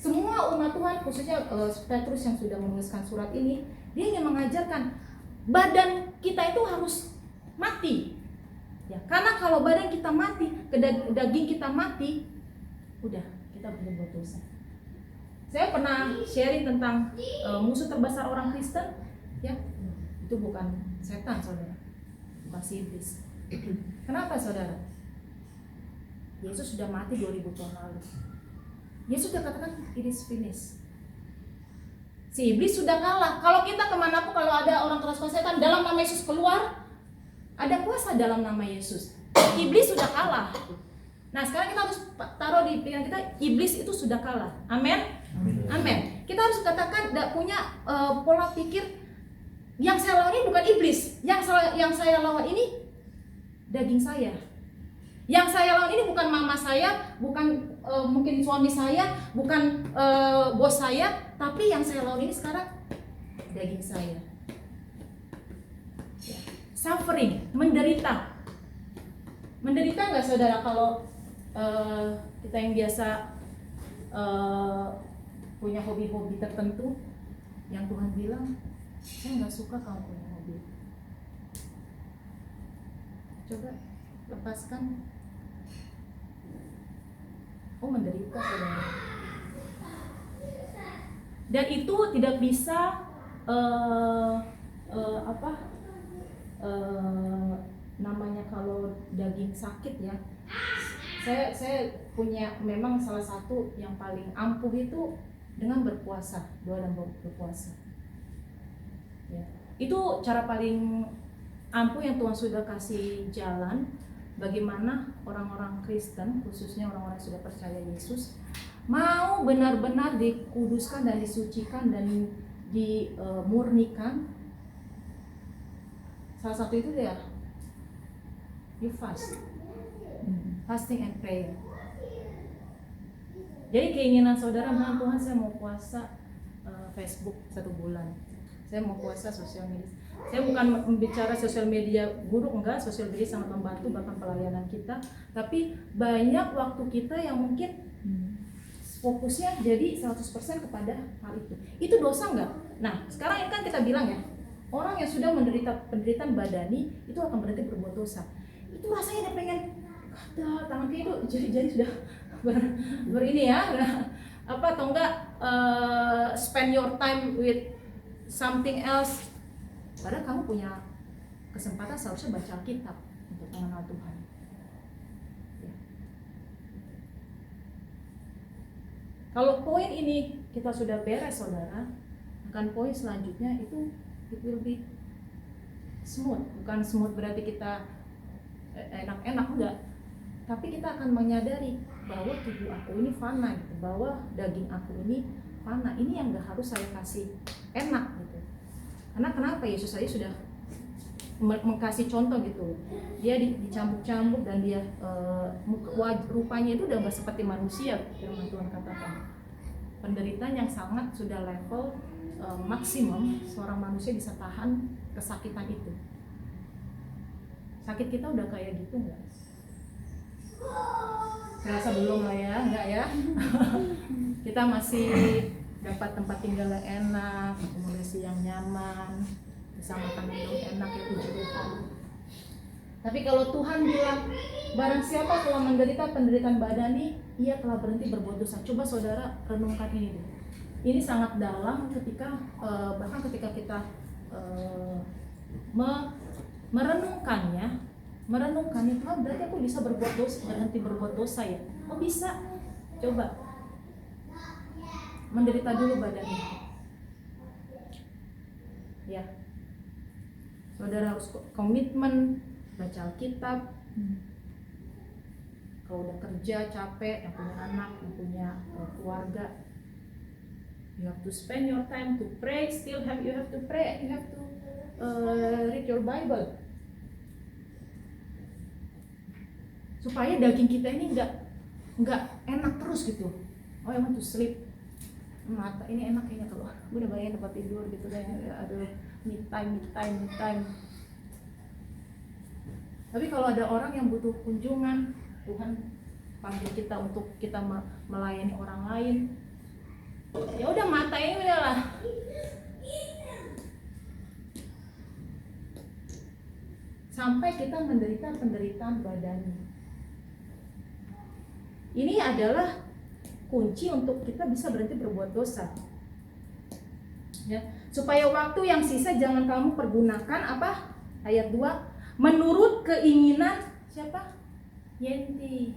semua umat Tuhan, khususnya Petrus yang sudah menuliskan surat ini, dia ingin mengajarkan badan kita itu harus mati. Ya, karena kalau badan kita mati, daging kita mati, udah kita berbuat dosa. Saya pernah sharing tentang musuh terbesar orang Kristen, ya, itu bukan setan saudara, masih iblis. Kenapa saudara? Yesus sudah mati 2000 tahun lalu. Yesus sudah katakan it is finished. Si iblis sudah kalah. Kalau kita kemanapun, kalau ada orang kerasukan setan dalam nama Yesus keluar, ada kuasa dalam nama Yesus. Iblis sudah kalah. Nah sekarang kita harus taruh di pikiran kita, iblis itu sudah kalah. Amin. Amin. Kita harus katakan tidak punya pola pikir yang saya lawan ini bukan iblis, yang saya lawan ini daging saya. Yang saya lawan ini bukan mama saya, bukan mungkin suami saya, bukan bos saya, tapi yang saya lawan ini sekarang daging saya. Suffering, menderita. Menderita nggak saudara kalau kita yang biasa punya hobi-hobi tertentu yang Tuhan bilang, saya nggak suka kamu punya hobi. Coba lepaskan. Oh, menderita saudara. Dan itu tidak bisa namanya kalau daging sakit ya. Saya punya memang salah satu yang paling ampuh itu dengan berpuasa, doa dan berpuasa. Ya. Itu cara paling ampuh yang Tuhan sudah kasih jalan bagaimana orang-orang Kristen, khususnya orang-orang yang sudah percaya Yesus, mau benar-benar dikuduskan dan disucikan dan dimurnikan. Salah satu itu ya, you fast. Fasting and prayer. Jadi keinginan saudara, Tuhan saya mau puasa Facebook 1 bulan. Saya mau puasa sosial media. Saya bukan membicara sosial media buruk, enggak. Sosial media sangat membantu bahkan pelayanan kita. Tapi banyak waktu kita yang mungkin fokusnya jadi 100% kepada hal itu. Itu dosa enggak? Nah, sekarang ini kan kita bilang ya, orang yang sudah menderita penderitaan badani itu akan berhenti berbuat dosa. Itu rasanya dia pengen tangan kayak itu jari-jari sudah ini ya, atau enggak spend your time with something else. Padahal kamu punya kesempatan seharusnya baca Alkitab untuk mengenal Tuhan. Ya. Kalau poin ini kita sudah beres saudara, akan poin selanjutnya itu it will be smooth. Bukan smooth berarti kita enak-enak, enggak. Tapi kita akan menyadari bahwa tubuh aku ini fana gitu, bahwa daging aku ini fana. Ini yang gak harus saya kasih enak gitu. Karena kenapa? Yesus saja sudah mengkasih contoh gitu. Dia dicambuk-cambuk dan dia rupanya itu udah gak seperti manusia, firman Tuhan katakan. Penderitaan yang sangat sudah level maksimum seorang manusia bisa tahan kesakitan itu. Sakit kita udah kayak gitu enggak? Saya rasa belum lah ya, enggak ya? Kita masih dapat tempat tinggal yang enak, akomodasi yang nyaman, bisa makan minum enak ya, puji Tuhan. Tapi kalau Tuhan bilang, barang siapa telah menderita penderitaan badani, ia telah berhenti berbuat dosa. Coba saudara renungkan ini deh. Ini sangat dalam ketika bahkan ketika kita merenungkannya itu berarti aku bisa berbuat dosa, berhenti berbuat dosa ya. Oh bisa. Coba menderita dulu badannya. Ya. Saudara harus komitmen baca Alkitab. Kalau udah kerja capek, yang punya anak, yang punya keluarga, you have to spend your time to pray. You have to pray. You have to read your Bible. Supaya daging kita ini nggak enak terus gitu. Oh, I want to sleep. Mata ini enak kayaknya kalau gue udah bayangin tempat tidur gitu kan, ada me time. Tapi kalau ada orang yang butuh kunjungan, Tuhan panggil kita untuk kita melayani orang lain, ya udah mata ini udahlah. Sampai kita menderita penderitaan badani. Ini adalah kunci untuk kita bisa berhenti berbuat dosa. Ya, supaya waktu yang sisa jangan kamu pergunakan apa? Ayat 2, menurut keinginan siapa? Yenti.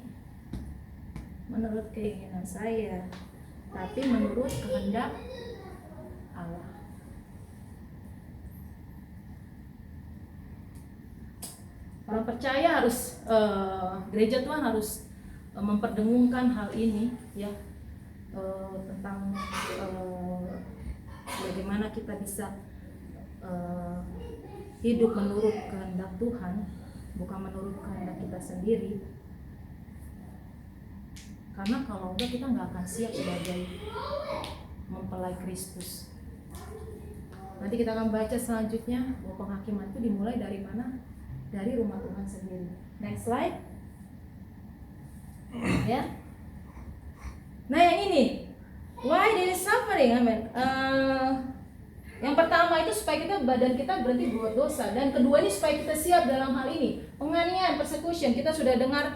Menurut keinginan saya, tapi menurut kehendak Allah. Orang percaya harus gereja Tuhan harus Memperdengungkan hal ini ya, tentang bagaimana kita bisa hidup menurut kehendak Tuhan, bukan menurut kehendak kita sendiri. Karena kalau enggak, kita nggak akan siap sebagai mempelai Kristus. Nanti kita akan baca selanjutnya bahwa penghakiman itu dimulai dari mana? Dari rumah Tuhan sendiri. Next slide. Ya. Nah yang ini, why there is suffering? Amen. Yang pertama itu supaya badan kita berhenti buat dosa, dan kedua ini supaya kita siap dalam hal ini, penganiayaan, persecution. Kita sudah dengar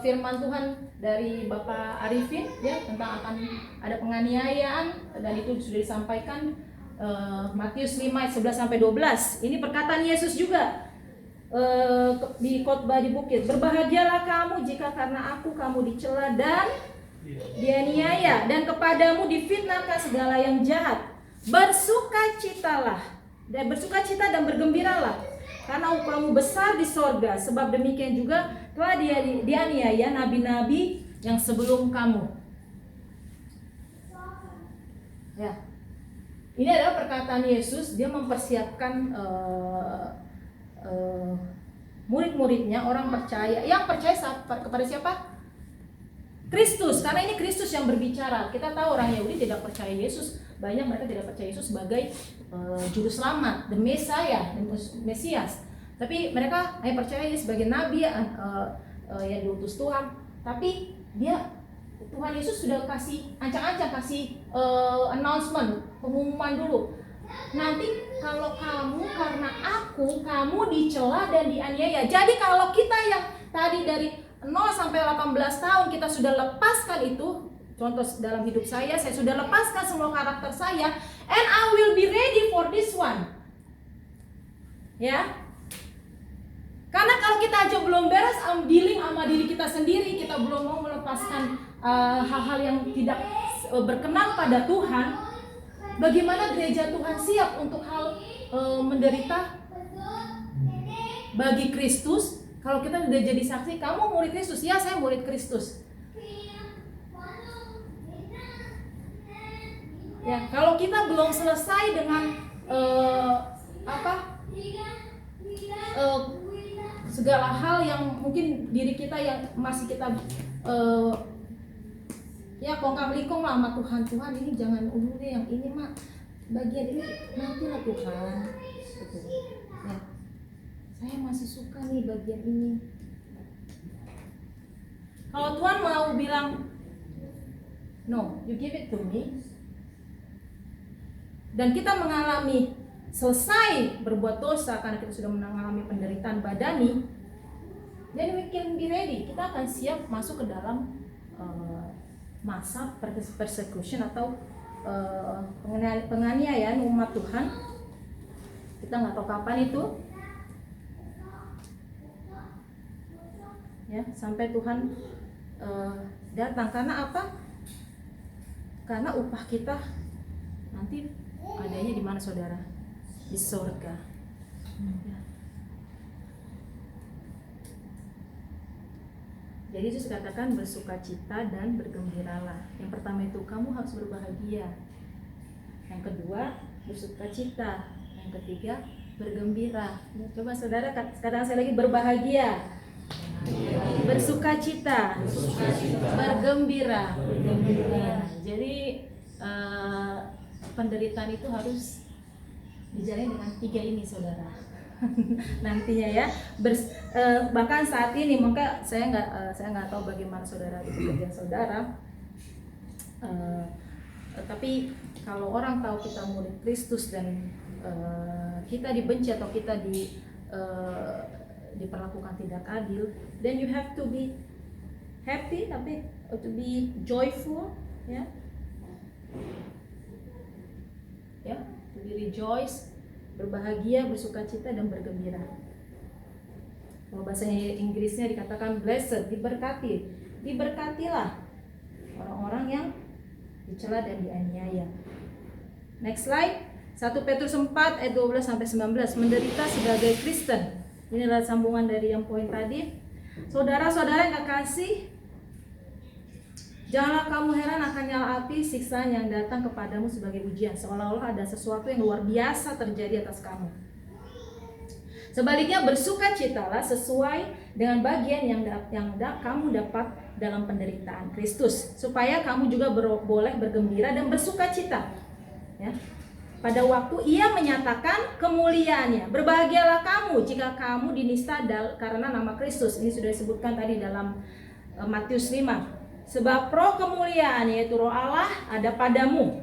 firman Tuhan dari Bapak Arifin ya, tentang akan ada penganiayaan, dan itu sudah disampaikan Matius 5 ayat 11 sampai 12. Ini perkataan Yesus juga di khotbah di bukit. Berbahagialah kamu jika karena aku kamu dicela dan dianiaya, dan kepadamu difitnahkan segala yang jahat. Bersukacitalah dan bersukacita dan bergembiralah, karena upahmu besar di sorga, sebab demikian juga telah dianiaya nabi-nabi yang sebelum kamu. Ya, ini adalah perkataan Yesus. Dia mempersiapkan murid-muridnya, orang percaya, yang percaya kepada siapa? Kristus, karena ini Kristus yang berbicara. Kita tahu orang Yahudi tidak percaya Yesus. Banyak mereka tidak percaya Yesus sebagai juru selamat, the Messiah, Mesias. Tapi mereka hanya percaya dia sebagai nabi yang diutus Tuhan. Tapi Tuhan Yesus sudah kasih ancang-ancang, kasih announcement, pengumuman dulu. Nanti kalau kamu karena aku, kamu dicela dan dianiaya. Jadi kalau kita yang tadi dari 0 sampai 18 tahun kita sudah lepaskan itu, contoh dalam hidup saya sudah lepaskan semua karakter saya, and I will be ready for this one. Ya. Karena kalau kita aja belum beres dealing sama diri kita sendiri, kita belum mau melepaskan hal-hal yang tidak berkenan pada Tuhan, bagaimana gereja Tuhan siap untuk hal menderita bagi Kristus? Kalau kita sudah jadi saksi, kamu murid Kristus, ya saya murid Kristus. Ya, kalau kita belum selesai dengan segala hal yang mungkin diri kita yang masih kita ya kongkang-likong lah sama Tuhan, ini jangan dulu deh, yang ini mah bagian ini nantilah Tuhan. Gitu. Ya. Saya masih suka nih bagian ini. Kalau Tuhan mau bilang no, you give it to me, dan kita mengalami selesai berbuat dosa karena kita sudah mengalami penderitaan badani, then we can be ready. Kita akan siap masuk ke dalam masa persecution atau penganiayaan umat Tuhan. Kita nggak tahu kapan itu, ya, sampai Tuhan datang. Karena apa? Karena upah kita nanti adanya di mana, saudara? Di surga. Ya. Jadi Yesus katakan bersukacita dan bergembiralah. Yang pertama itu kamu harus berbahagia. Yang kedua bersukacita. Yang ketiga bergembira. Ya, coba saudara katakan saya lagi, berbahagia, bersukacita, bergembira. Ya, jadi penderitaan itu harus dijalani dengan 3 ini, saudara. Nantinya ya, bahkan saat ini maka saya nggak tahu bagaimana saudara di pekerjaan saudara, tapi kalau orang tahu kita murid Kristus dan kita dibenci atau kita diperlakukan tidak adil, then you have to be happy, tapi to be joyful, ya, to be rejoice, berbahagia, bersukacita dan bergembira. Kalau bahasanya Inggrisnya dikatakan blessed, diberkatilah orang-orang yang dicela dan dianiaya. Next slide. 1 Petrus 4 ayat 12 sampai 19, menderita sebagai Kristen. Ini adalah sambungan dari yang poin tadi. Saudara-saudara yang kekasih, Janganlah kamu heran akan nyala api siksaan yang datang kepadamu sebagai ujian, seolah-olah ada sesuatu yang luar biasa terjadi atas kamu. Sebaliknya bersukacitalah sesuai dengan bagian yang kamu dapat dalam penderitaan Kristus, supaya kamu juga boleh bergembira dan bersukacita. Ya. Pada waktu ia menyatakan kemuliaannya. Berbahagialah kamu jika kamu dinista karena nama Kristus. Ini sudah disebutkan tadi dalam Matius 5. Sebab roh kemuliaan yaitu roh Allah ada padamu.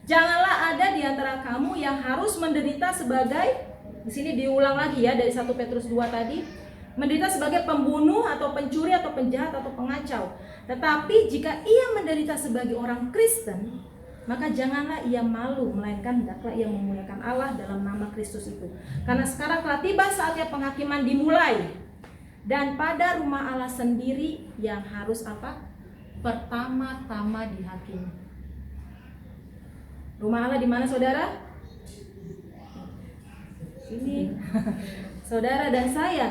Janganlah ada di antara kamu yang harus menderita sebagai, di sini diulang lagi ya dari 1 Petrus 2 tadi, menderita sebagai pembunuh atau pencuri atau penjahat atau pengacau. Tetapi jika ia menderita sebagai orang Kristen, maka janganlah ia malu, melainkan hendaklah ia memuliakan Allah dalam nama Kristus itu. Karena sekarang telah tiba saatnya penghakiman dimulai, dan pada rumah Allah sendiri yang harus apa? Pertama-tama dihakimi. Rumah Allah di mana, saudara? Ini saudara dan saya,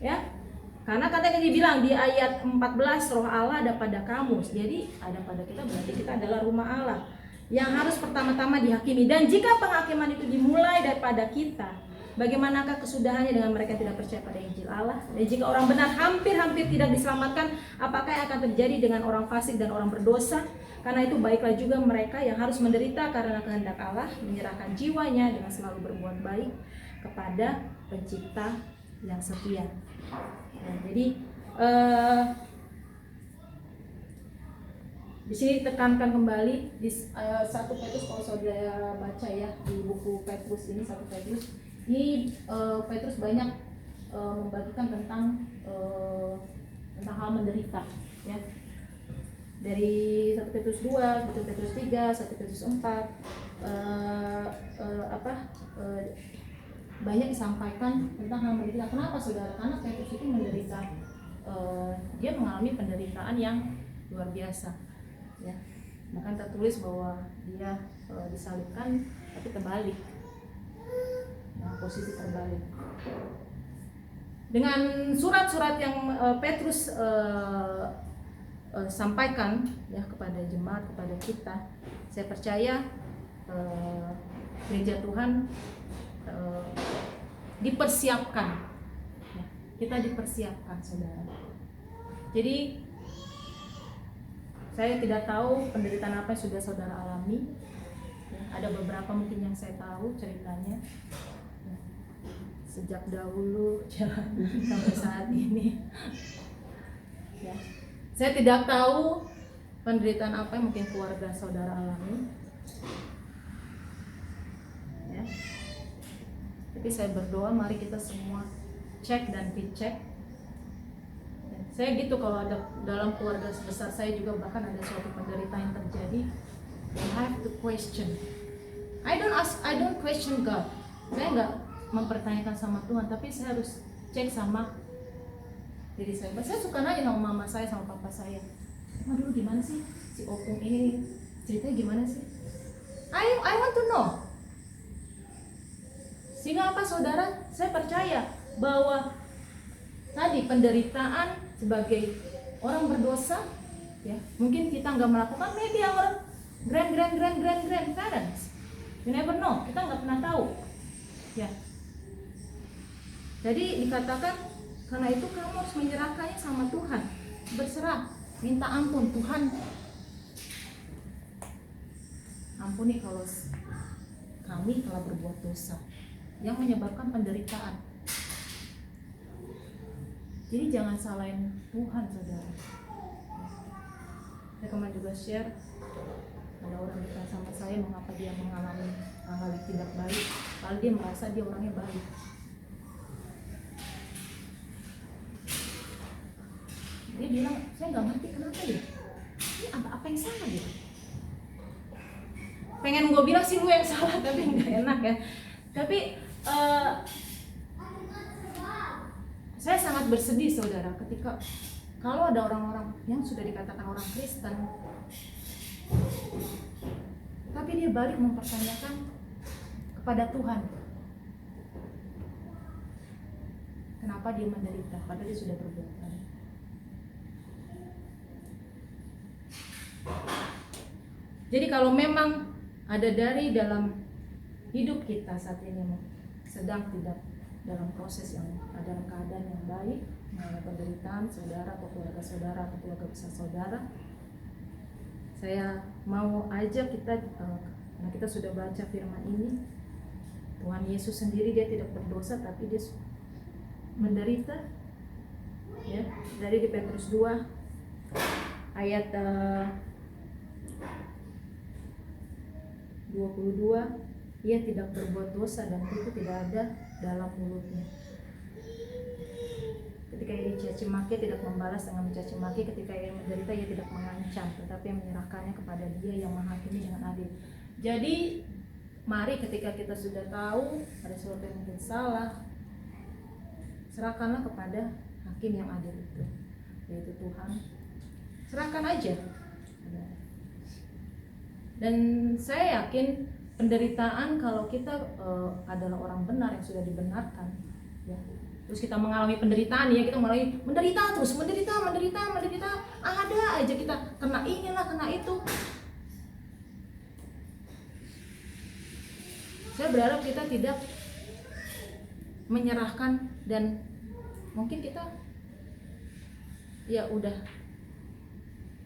ya. Karena katanya dibilang di ayat 14, roh Allah ada pada kamu. Jadi ada pada kita, berarti kita adalah rumah Allah yang harus pertama-tama dihakimi. Dan jika penghakiman itu dimulai daripada kita, bagaimanakah kesudahannya dengan mereka yang tidak percaya pada Injil Allah? Dan jika orang benar hampir-hampir tidak diselamatkan, apakah yang akan terjadi dengan orang fasik dan orang berdosa? Karena itu baiklah juga mereka yang harus menderita karena kehendak Allah, menyerahkan jiwanya dengan selalu berbuat baik kepada Pencipta yang setia. Nah, jadi di sini tekankan kembali di 1 Petrus, kalau saudara baca ya di buku Petrus ini, 1 Petrus ini, Petrus banyak membagikan tentang hal menderita, ya. Dari 1 Petrus 2, 1 Petrus 3, 1 Petrus 4 banyak disampaikan tentang hal menderita. Kenapa, saudara? Karena Petrus itu menderita, dia mengalami penderitaan yang luar biasa, ya. Bahkan tertulis bahwa dia disalibkan tapi terbalik, nah, posisi terbalik. Dengan surat-surat yang Petrus sampaikan ya kepada jemaat, kepada kita, saya percaya gereja Tuhan dipersiapkan, ya, kita dipersiapkan, saudara. Jadi saya tidak tahu penderitaan apa yang sudah saudara alami, ya, ada beberapa mungkin yang saya tahu ceritanya, ya, sejak dahulu sampai saat ini, ya. Saya tidak tahu penderitaan apa yang mungkin keluarga saudara alami, ya. Tapi saya berdoa, mari kita semua cek dan dicek. Saya gitu, kalau ada dalam keluarga besar saya juga bahkan ada suatu penderitaan yang terjadi, I have to question. I don't question God. Saya nggak mempertanyakan sama Tuhan, tapi saya harus cek sama diri saya. Saya suka nanya sama mama saya, sama papa saya, "Ma, dulu gimana sih si Opung ini, ceritanya gimana sih?" I want to know. Sehingga apa, saudara? Saya percaya bahwa tadi penderitaan sebagai orang berdosa, ya, mungkin kita nggak melakukan, maybe our grandparents, you never know, kita nggak pernah tahu, ya. Jadi dikatakan, karena itu kamu harus menyerahkannya sama Tuhan, berserah, minta ampun, Tuhan ampuni kalau kami telah berbuat dosa yang menyebabkan penderitaan. Jadi jangan salahin Tuhan, saudara. Saya kemarin juga share, ada orang bertanya sama saya mengapa dia mengalami hal-hal yang tidak baik, padahal dia merasa dia orangnya baik. Dia bilang, saya nggak ngerti kenapa ya, ini apa yang salah ya. Pengen gue bilang sih lu yang salah, tapi nggak enak ya. Tapi saya sangat bersedih, saudara, ketika kalau ada orang-orang yang sudah dikatakan orang Kristen, tapi dia balik mempertanyakan kepada Tuhan, kenapa dia menderita padahal dia sudah berbuat baik. Jadi kalau memang ada dari dalam hidup kita saat ini sedang tidak dalam proses yang dalam keadaan yang baik, mengalami penderitaan saudara atau keluarga saudara atau keluarga besar saudara, saya mau ajak kita, karena kita sudah baca firman ini, Tuhan Yesus sendiri dia tidak berdosa tapi dia menderita, ya, dari di Petrus 2 ayat 22, ia tidak berbuat dosa dan itu tidak ada dalam mulutnya. Ketika ia dicaci maki, tidak membalas dengan mencaci maki. Ketika ia menderita, ia tidak mengancam, tetapi menyerahkannya kepada Dia yang menghakimi dengan adil. Jadi mari ketika kita sudah tahu ada sesuatu yang mungkin salah, serahkanlah kepada hakim yang adil itu, yaitu Tuhan. Serahkan aja. Dan saya yakin penderitaan kalau kita adalah orang benar yang sudah dibenarkan, ya. Terus kita mengalami penderitaan, ya, kita mengalami menderita terus, menderita, ada aja kita kena inilah, kena itu. Saya berharap kita tidak menyerahkan dan mungkin kita ya udah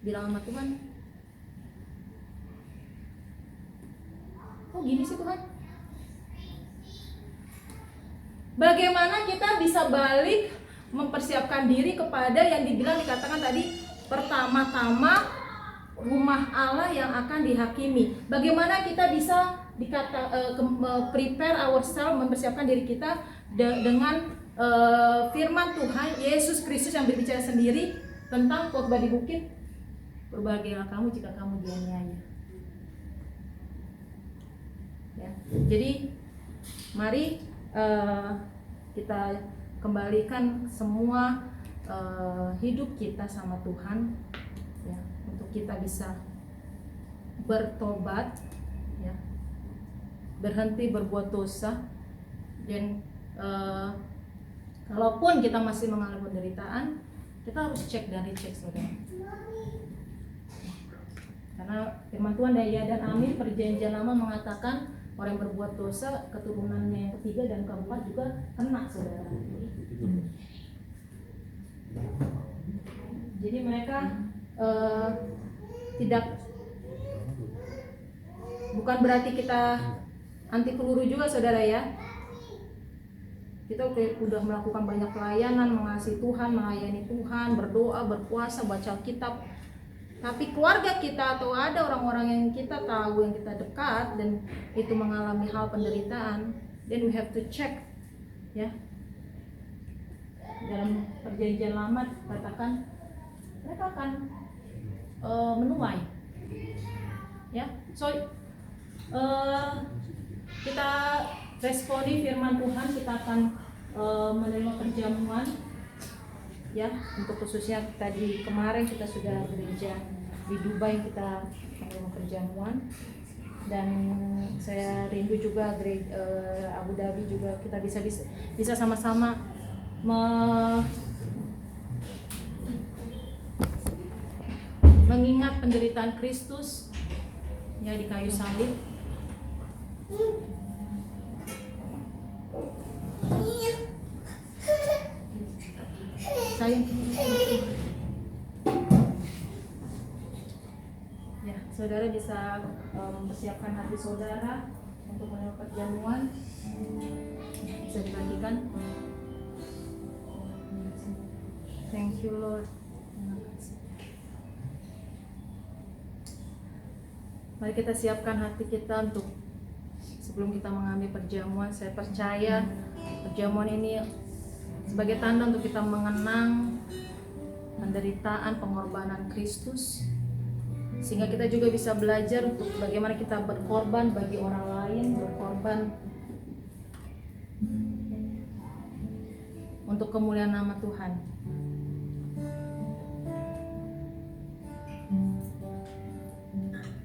bilang sama Tuhan, kok gini sih Tuhan? Bagaimana kita bisa balik mempersiapkan diri kepada yang dibilang dikatakan tadi, pertama-tama rumah Allah yang akan dihakimi. Bagaimana kita bisa prepare ourselves, mempersiapkan diri kita dengan firman Tuhan Yesus Kristus yang berbicara sendiri tentang khotbah di bukit, berbahagialah kamu jika kamu dianiaya. Ya, jadi mari kita kembalikan semua hidup kita sama Tuhan, ya, untuk kita bisa bertobat, ya, berhenti berbuat dosa, dan kalaupun kita masih mengalami penderitaan, kita harus cek dan recheck, saudara. Karena firman Tuhan ya dan amin, perjanjian lama mengatakan orang yang berbuat dosa keturunannya yang ketiga dan keempat juga kena, saudara. Jadi mereka bukan berarti kita anti peluru juga, saudara, ya. Kita udah melakukan banyak pelayanan, mengasihi Tuhan, melayani Tuhan, berdoa, berpuasa, baca kitab. Tapi keluarga kita atau ada orang-orang yang kita tahu, yang kita dekat dan itu mengalami hal penderitaan, then we have to check, ya. Dalam perjanjian lama katakan mereka akan menuai, ya. So kita responi firman Tuhan, kita akan menerima perjamuan, ya, untuk khususnya tadi kemarin kita sudah gereja di Dubai, kita menerima perjamuan, dan saya rindu juga gereja Abu Dhabi juga kita bisa sama-sama mengingat penderitaan Kristus, ya, di kayu salib. Ya, saudara bisa mempersiapkan hati saudara untuk menerima perjamuan. Bisa dibagikan. Thank you Lord. Mari kita siapkan hati kita untuk sebelum kita mengambil perjamuan. Saya percaya perjamuan ini sebagai tanda untuk kita mengenang penderitaan pengorbanan Kristus, sehingga kita juga bisa belajar untuk bagaimana kita berkorban bagi orang lain, berkorban untuk kemuliaan nama Tuhan.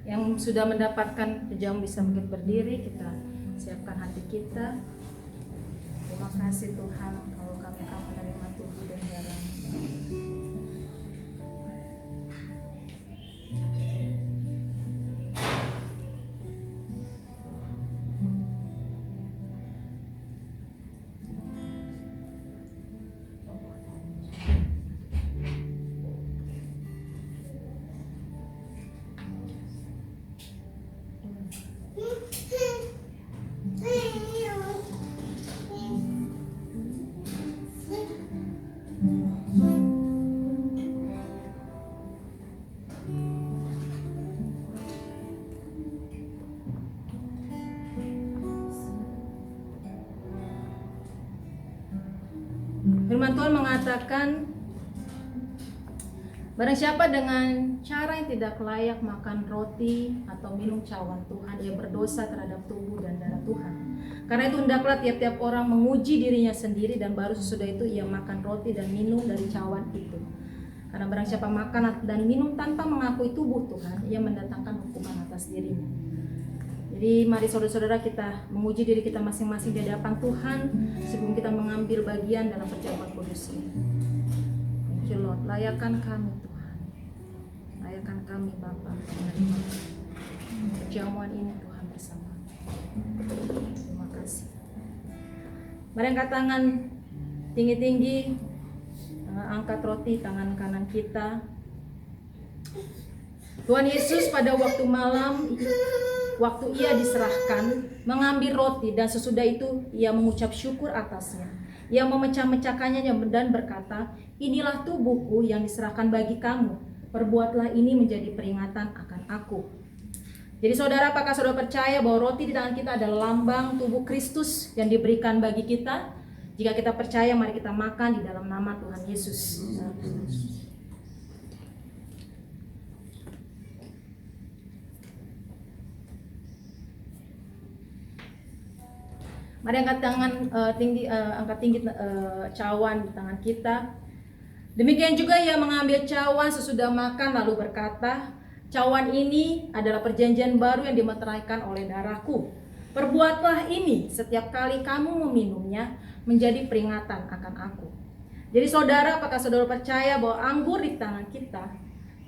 Yang sudah mendapatkan perjamuan bisa mungkin berdiri, kita siapkan hati kita. Terima kasih Tuhan, kalau kami akan menerima tubuh dan darah. Firman Tuhan mengatakan, barang siapa dengan cara yang tidak layak makan roti atau minum cawan Tuhan, ia berdosa terhadap tubuh dan darah Tuhan. Karena itu hendaklah tiap-tiap orang menguji dirinya sendiri, dan baru sesudah itu ia makan roti dan minum dari cawan itu. Karena barang siapa makan dan minum tanpa mengakui tubuh Tuhan, ia mendatangkan hukuman atas dirinya. Jadi mari saudara-saudara kita menguji diri kita masing-masing di hadapan Tuhan sebelum kita mengambil bagian dalam perjamuan kudus ini. Thank you Lord, layakkan kami Tuhan, layakkan kami Bapa menerima perjamuan ini Tuhan bersama. Terima kasih. Mari angkat tangan tinggi-tinggi, angkat roti tangan kanan kita. Tuhan Yesus pada waktu malam, waktu ia diserahkan, mengambil roti dan sesudah itu ia mengucap syukur atasnya. Ia memecah-mecahkannya dan berkata, inilah tubuhku yang diserahkan bagi kamu. Perbuatlah ini menjadi peringatan akan aku. Jadi saudara, apakah saudara percaya bahwa roti di tangan kita adalah lambang tubuh Kristus yang diberikan bagi kita? Jika kita percaya, mari kita makan di dalam nama Tuhan Yesus. Mari angkat tangan tinggi, angkat tinggi cawan di tangan kita. Demikian juga ia mengambil cawan sesudah makan lalu berkata, cawan ini adalah perjanjian baru yang dimeteraikan oleh darahku. Perbuatlah ini setiap kali kamu meminumnya menjadi peringatan akan aku. Jadi saudara, apakah saudara percaya bahwa anggur di tangan kita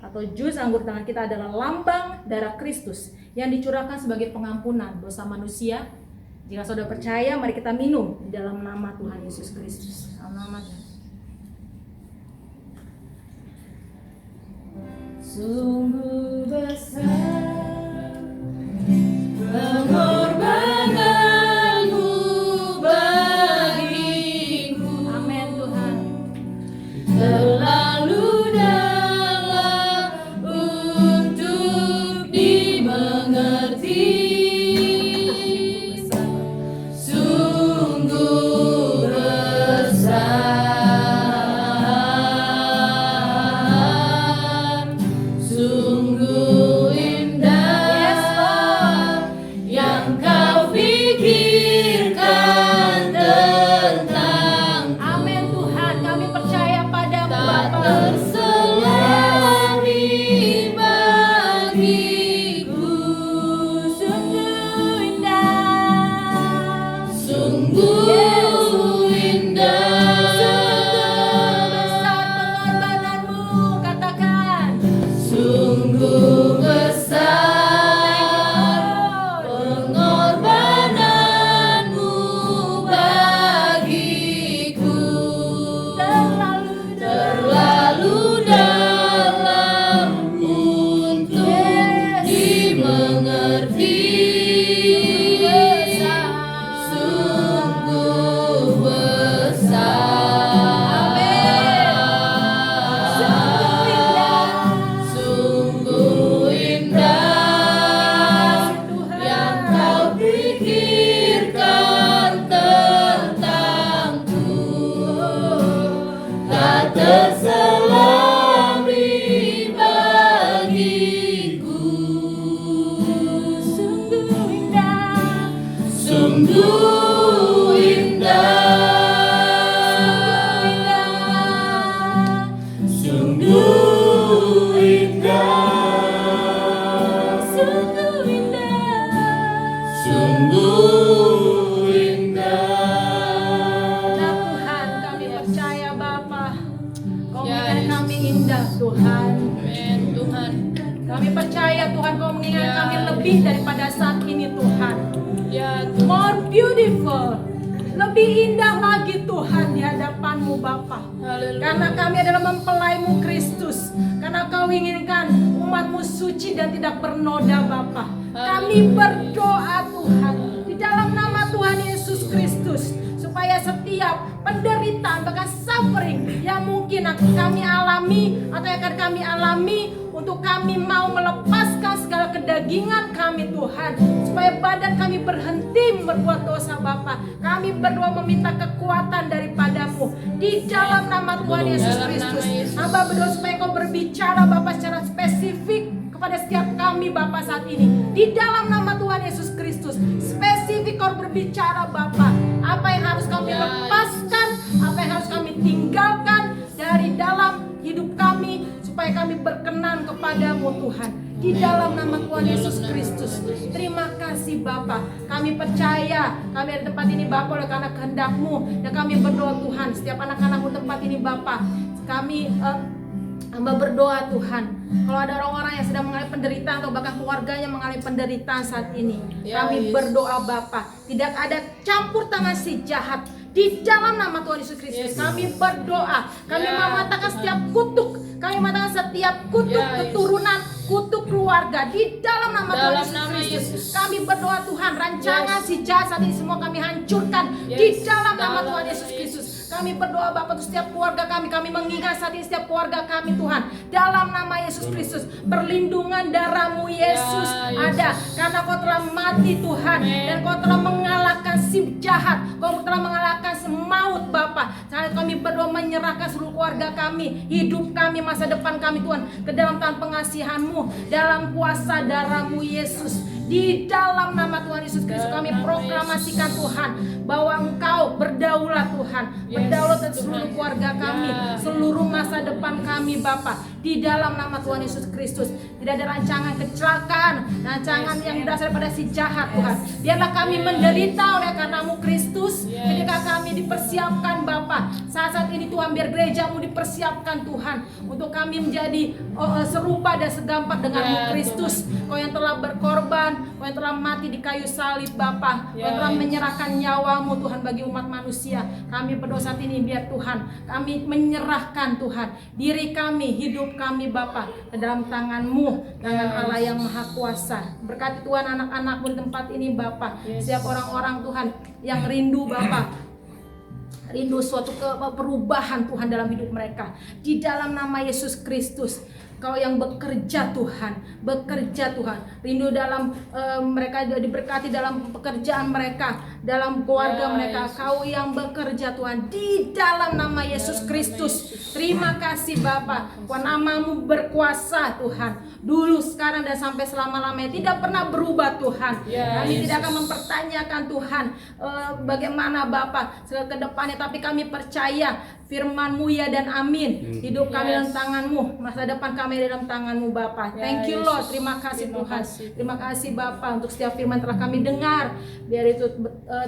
atau jus anggur di tangan kita adalah lambang darah Kristus yang dicurahkan sebagai pengampunan dosa manusia? Jika saudara percaya, mari kita minum di dalam nama Tuhan Yesus Kristus. Dalam namanya. Sungguh besar pengorbananmu bagiku. Amin Tuhan. Terlalu dalam untuk dimengerti. Sungguh besar, sungguh indah yang kau pikirkan tentang. Amin Tuhan, kami percaya padamu Tak Bapa. terselami bagiku. Sungguh indah, Sungguh indah, besar pengorbananmu, katakan. sungguh besar pengorbananmu bagiku. Terlalu dalam untuk dimengerti. Sungguh besar, sungguh indah yang kau pikirkan tentangku. Tak terselami bagiku. Sungguh indah, Sungguh indah, sungguh indah, sungguh indah. sungguh indah. Nah Tuhan, kami percaya Bapa, Kau Ya, mengingat Yesus. kami indah Tuhan. Amin Tuhan. Kami percaya Tuhan, Kau mengingat Ya. kami lebih daripada saat ini Tuhan. Ya Tuhan. More beautiful, lebih indah lagi Tuhan di hadapan-Mu Bapa. Haleluya. Karena kami adalah mempelai-Mu Kristus. Karena Kau inginkan umat-Mu suci dan tidak bernoda Bapa. Kami berdoa Tuhan di dalam nama Tuhan Yesus Kristus, supaya setiap penderitaan bahkan suffering yang mungkin akan kami alami atau yang akan kami alami untuk kami mau melepaskan segala kedagingan kami Tuhan, supaya badan kami berhenti berbuat dosa Bapa. Kami berdoa meminta kekuatan daripadamu di dalam nama Tuhan Yesus Kristus. Hamba berdoa supaya Kau berbicara Bapa secara spesifik kepada setiap kami Bapa saat ini di dalam nama Tuhan Yesus Kristus. Spesifik Kau berbicara Bapa, apa yang harus kami lepaskan, apa yang harus kami tinggalkan dari dalam hidup kami, supaya kami berkenan kepadamu Tuhan, di dalam nama Tuhan Yesus Kristus. Terima kasih Bapa, kami percaya kami ada di tempat ini Bapa oleh karena kehendak-Mu, dan kami berdoa Tuhan setiap anak-anak-Mu tempat ini Bapa. Kami hamba berdoa Tuhan, kalau ada orang-orang yang sedang mengalami penderitaan atau bahkan keluarganya mengalami penderitaan saat ini, kami berdoa Bapa, tidak ada campur tangan si jahat. Di dalam nama Tuhan Yesus Kristus kami berdoa, kami mematakan setiap kutuk, kami mematakan setiap kutuk keturunan, kutuk keluarga di dalam nama Tuhan Yesus Kristus. Kami berdoa Tuhan, rancangan si jahat saat ini semua kami hancurkan di dalam nama Tuhan Yesus Kristus. Kami berdoa Bapa untuk setiap keluarga kami mengingat saat ini setiap keluarga kami Tuhan, dalam nama Yesus Kristus. Perlindungan darah-Mu Yesus ada, karena Kau telah mati Tuhan, dan Kau telah mengalahkan si jahat, Kau telah mengalahkan semaut Bapa. Saat kami berdoa menyerahkan seluruh keluarga kami, hidup kami, masa depan kami Tuhan, ke dalam tangan pengasihan-Mu, dalam kuasa darah-Mu Yesus. Di dalam nama Tuhan Yesus Kristus kami proklamasikan Tuhan, bahwa Engkau berdaulat Tuhan, berdaulat atas seluruh keluarga kami, seluruh masa depan kami Bapa. Di dalam nama Tuhan Yesus Kristus, tidak ada rancangan kecelakaan, rancangan yang berasal daripada si jahat Tuhan. Biarlah kami menderita oleh karena-Mu Kristus, ketika kami dipersiapkan Bapa. Saat ini Tuhan, biar gereja-Mu dipersiapkan Tuhan, untuk kami menjadi serupa dan segampat dengan-Mu Kristus. Kau yang telah berkorban, Kau yang telah mati di kayu salib Bapa, Kau yang telah menyerahkan nyawa-Mu Tuhan bagi umat manusia. Kami berdoa saat ini, biar Tuhan kami menyerahkan Tuhan diri kami, hidup kami Bapa ke dalam tangan-Mu, tangan Allah yang Maha Kuasa. Berkati Tuhan anak-anak-Mu di tempat ini Bapa, setiap orang-orang Tuhan yang rindu Bapa, rindu suatu perubahan Tuhan dalam hidup mereka, di dalam nama Yesus Kristus. Kau yang bekerja Tuhan, rindu dalam mereka diberkati dalam pekerjaan mereka, dalam keluarga mereka. Kau yang bekerja Tuhan, di dalam nama Yesus Kristus. Terima kasih Bapa, nama-Mu berkuasa Tuhan, dulu, sekarang, dan sampai selama-lamanya, tidak pernah berubah Tuhan. Kami tidak akan mempertanyakan Tuhan bagaimana Bapa ke depannya, tapi kami percaya firman-Mu ya dan amin. Hidup kami dalam tangan-Mu, masa depan kami dalam tangan-Mu Bapa. Thank you Lord, terima kasih Tuhan. Terima kasih Bapa untuk setiap firman telah kami dengar. Biar itu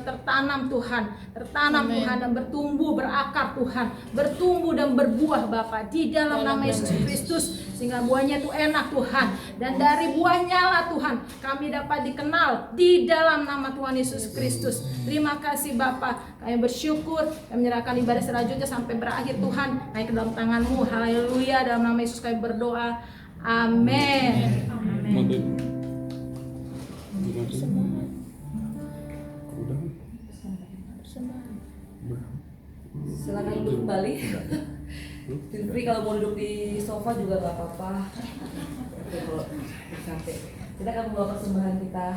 tertanam Tuhan, Tuhan, dan bertumbuh, berakar Tuhan, bertumbuh dan berbuah Bapa, di dalam nama Yesus Kristus, sehingga buahnya itu enak Tuhan, dan dari buahnya lah Tuhan kami dapat dikenal, di dalam nama Tuhan Yesus Kristus. Terima kasih Bapa, kami bersyukur dan menyerahkan ibadah selanjutnya sampai berakhir Tuhan, kami ke dalam tangan-Mu. Haleluya, dalam nama Yesus kami berdoa, amin. Silakan duduk kembali. Feel free kalau mau duduk di sofa juga gak apa-apa. Oke, kalau capek. Kita akan membawa persembahan kita.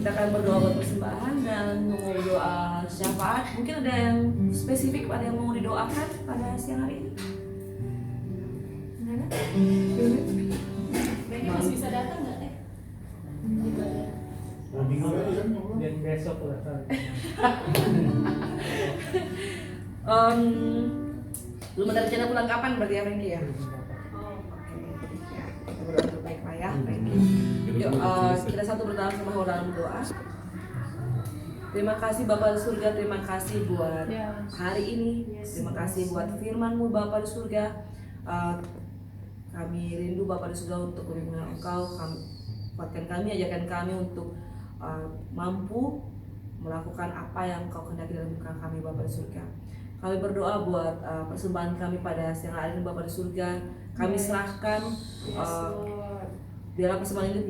Kita akan berdoa buat persembahan dan mau doa syafaat. Mungkin ada yang spesifik, ada yang mau didoakan pada siang hari ini? Ada? Belum ada rencana pulang kapan berarti ya Frankie ya? Kita berdoa untuk baik Pak ya, Frankie. Yuk, kita satu bersama dalam doa. Terima kasih Bapa di surga, terima kasih buat hari ini. Terima kasih buat firman-Mu Bapa di surga. Kami rindu Bapa di surga untuk lebih mengenal Engkau. Kuatkan kami, ajarkan kami untuk mampu melakukan apa yang Engkau kehendaki dalam hidup kami Bapa di surga. Kami berdoa buat persembahan kami pada siang hari ini Bapa di surga. Kami serahkan biarlah persembahan ini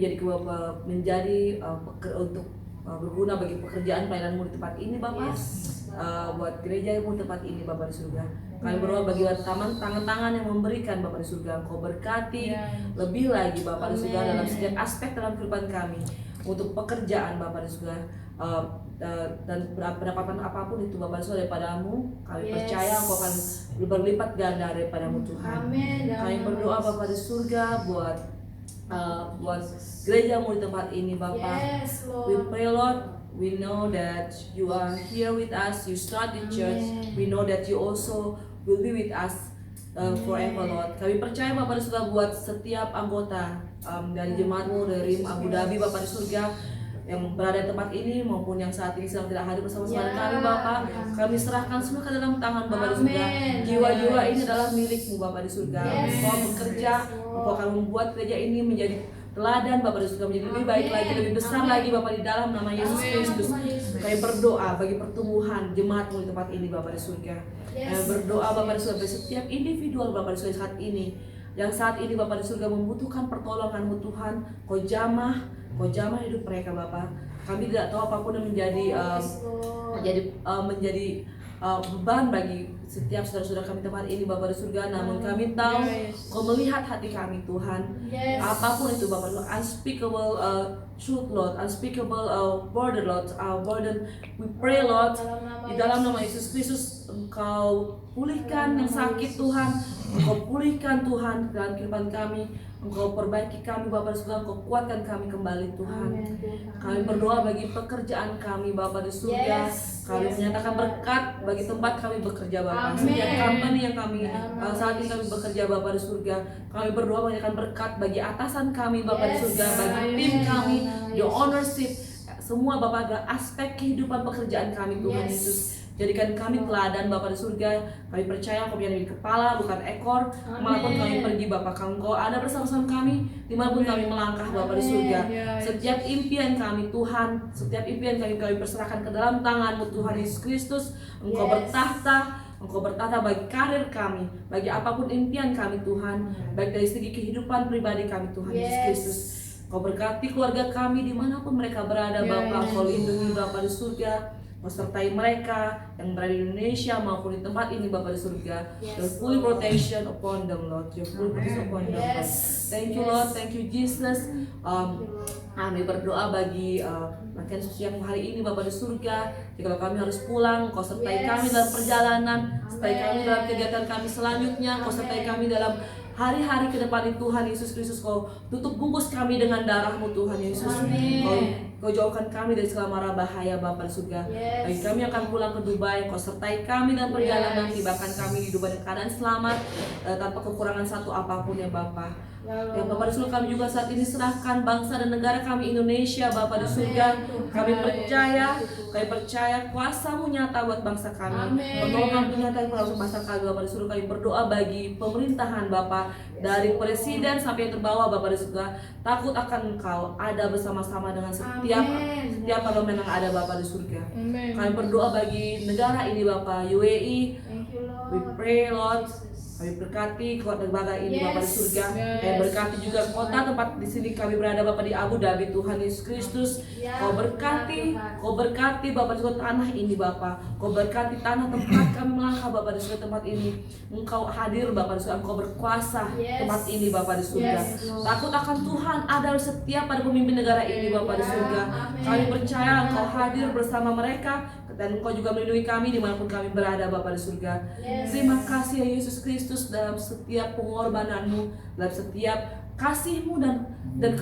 menjadi untuk berguna bagi pekerjaan pelayanan-Mu di tempat ini Bapak. Buat gereja-Mu di tempat ini Bapak di surga. Kami berdoa bagi tangan-tangan yang memberikan Bapak di surga. Engkau berkati lebih lagi Bapak di surga dalam setiap aspek dalam kehidupan kami. Untuk pekerjaan Bapak di surga. Dan pendapatan apapun itu Bapak di surga daripada-Mu, kami percaya Engkau akan berlipat ganda daripada-Mu Tuhan. Kami berdoa Bapak di surga buat gereja-Mu di tempat ini Bapak. We pray Lord, we know that you are here with us. You start the church. We know that you also will be with us forever Lord. Kami percaya Bapak di surga buat setiap anggota dari jemaat-Mu dari Abu Dhabi Bapak di surga yang berada di tempat ini maupun yang saat ini sedang tidak hadir bersama-sama dengan kami Bapak. Kami serahkan semua ke dalam tangan Bapak di surga. Jiwa-jiwa ini adalah milik-Mu Bapak di surga. Engkau bekerja, Engkau akan membuat gereja ini menjadi teladan Bapak di surga, menjadi lebih baik lagi, lebih besar lagi Bapak di dalam nama Yesus Kristus. Kami berdoa bagi pertumbuhan jemaat-Mu di tempat ini Bapak di surga. Kami berdoa Bapak di surga bagi setiap individual Bapak di surga saat ini, yang saat ini Bapak di surga membutuhkan pertolongan-Mu Tuhan. Kau jamah hidup mereka Bapak. Kami tidak tahu apapun yang menjadi beban bagi setiap saudara-saudara kami tempat ini Bapak di surga. Namun kami tahu Kau melihat hati kami Tuhan. Apapun itu Bapak, unspeakable truth Lord, unspeakable burden Lord, burden. We pray Lord, di dalam nama Yesus Kristus Engkau pulihkan yang sakit Tuhan. Engkau pulihkan Tuhan dalam kehidupan kami. Engkau perbaiki kami Bapak di surga, Engkau kuatkan kami kembali Tuhan. Kami berdoa bagi pekerjaan kami Bapak di surga. Kami menyatakan berkat bagi tempat kami bekerja Bapak. Setiap company yang kami saat ini kami bekerja Bapak di surga. Kami berdoa menyatakan berkat bagi atasan kami Bapak di surga, bagi tim kami, the ownership, semua Bapak adalah aspek kehidupan pekerjaan kami Tuhan Yesus. Jadikan kami teladan Bapa di surga. Kami percaya Engkau menjadi kepala bukan ekor. Dimanapun kami pergi Bapak, Engkau ada bersama-sama kami. Dimanapun kami melangkah Bapa di surga. Setiap impian kami Tuhan, setiap impian kami perserahkan ke dalam tangan-Mu Tuhan Yesus Kristus. Engkau bertahta. Engkau bertata bagi karir kami, bagi apapun impian kami Tuhan, baik dari segi kehidupan pribadi kami Tuhan Yesus Kristus. Engkau berkati keluarga kami dimanapun mereka berada Bapak. Engkau lindungi Bapak di surga. Sertai mereka yang berada di Indonesia maupun di tempat ini Bapak di surga. Your full protection upon them Lord. Your full protection upon them Lord. Thank you Lord, thank you Jesus. Kami berdoa bagi latihan siang hari ini Bapak di surga. Jika kami harus pulang, Kau sertai kami dalam perjalanan, sertai kami dalam kegiatan kami selanjutnya, Kau sertai kami dalam hari-hari ke depan ini Tuhan Yesus Kristus. Kau tutup bungkus kami dengan darah-Mu Tuhan Yesus. Kau jauhkan kami dari segala mara bahaya Bapa di surga. Bagi kami akan pulang ke Dubai, Kau sertai kami dalam perjalanan, tibakan kami di Dubai dalam keadaan selamat, tanpa kekurangan satu apapun ya Bapa. Ya Bapa di surga, kami juga saat ini serahkan bangsa dan negara kami Indonesia Bapa di surga. Kami percaya kuasa-Mu nyata buat bangsa kami. Pertolongan-Mu nyata buat bangsa kami Bapa di surga. Kami berdoa bagi pemerintahan Bapa, dari presiden sampai yang terbawah Bapa di surga. Takut akan Engkau ada bersama-sama dengan setiap parlemen yang ada Bapa di surga. Kami berdoa bagi negara ini Bapa, UAE. We pray Lord, kami berkati kota negara ini Bapa di surga. Kami berkati juga kota tempat di sini kami berada Bapa di Abu Dhabi Tuhan Yesus Kristus. Kau berkati Bapa di surga tanah ini Bapa. Kau berkati tanah tempat kami melangkah Bapa di surga tempat ini. Engkau hadir Bapa di surga, Engkau berkuasa tempat ini Bapa di surga. Takut akan Tuhan ada setiap pada pemimpin negara ini Bapa di surga. Kami percaya Engkau hadir bersama mereka dan Engkau juga melindungi kami dimanapun kami berada Bapa di surga. Terima kasih ya Yesus Kristus dalam setiap pengorbanan-Mu, dalam setiap kasih-Mu dan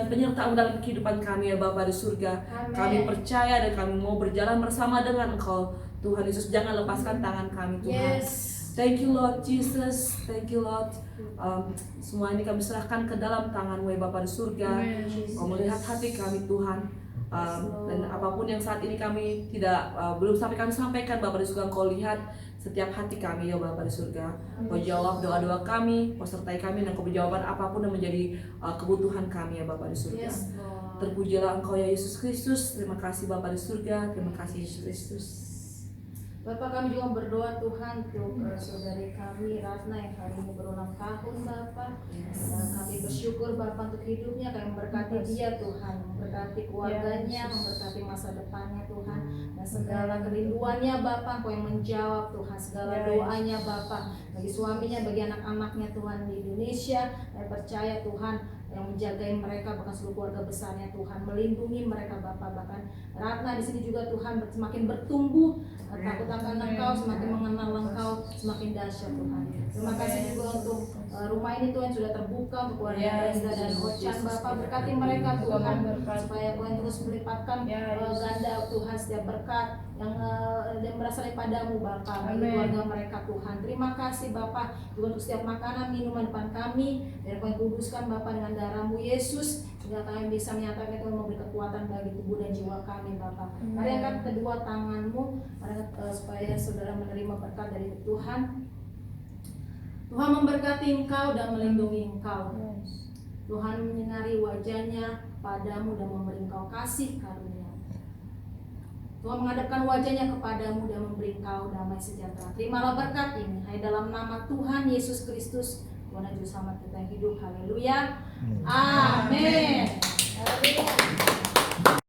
penyertaan dalam kehidupan kami ya Bapa di surga. Kami percaya dan kami mau berjalan bersama dengan Engkau Tuhan Yesus. Jangan lepaskan tangan kami Tuhan. Thank you Lord Jesus, thank you Lord. Semua ini kami serahkan ke dalam tangan-Mu ya Bapa di surga. Kau melihat hati kami Tuhan. Dan apapun yang saat ini kami belum sampai kami sampaikan Bapa di surga, Kau lihat setiap hati kami ya Bapa di surga. Kau jawab doa-doa kami, Kau sertai kami dan Kau berjawaban apapun yang menjadi kebutuhan kami ya Bapa di surga. Terpujilah Engkau ya Yesus Kristus. Terima kasih Bapa di surga, terima kasih Yesus Kristus. Bapak, kami juga berdoa Tuhan untuk saudari kami Ratna yang hari ini berulang tahun Bapak. Kami bersyukur Bapak untuk hidupnya, kami memberkati dia Tuhan, memberkati keluarganya, memberkati masa depannya Tuhan, dan segala kerinduannya Bapak, Kau yang menjawab Tuhan segala doanya Bapak, bagi suaminya, bagi anak-anaknya Tuhan di Indonesia. Kami percaya Tuhan yang menjagai mereka, bahkan seluruh keluarga besarnya Tuhan, melindungi mereka Bapak. Bahkan Ratna di sini juga Tuhan semakin bertumbuh, takut akan Engkau, semakin mengenal Engkau, semakin dahsyat Tuhan. Terima kasih juga untuk rumah ini Tuhan sudah terbuka untuk keluarga Brenda dan Ochan Bapak. Berkati mereka Tuhan, supaya Tuhan terus melipatkan ganda Tuhan setiap berkat yang berasal daripada-Mu Bapak bagi keluarga mereka Tuhan. Terima kasih Bapak juga untuk setiap makanan minuman depan kami, dan Kau kuduskan Bapak dengan darah-Mu Yesus, sehingga kami bisa menyatakan Tuhan memberi kekuatan bagi tubuh dan jiwa kami Bapak. Mari angkat kedua tangan-Mu supaya saudara menerima berkat dari Tuhan. Tuhan memberkati engkau dan melindungi engkau. Tuhan menyinari wajahnya padamu dan memberi engkau kasih karunia. Tuhan menghadapkan wajahnya kepadamu dan memberi engkau damai sejahtera. Terimalah berkat ini hanya dalam nama Tuhan Yesus Kristus, Tuhan dan Juru Selamat kita yang hidup. Haleluya. Amin. Haleluya.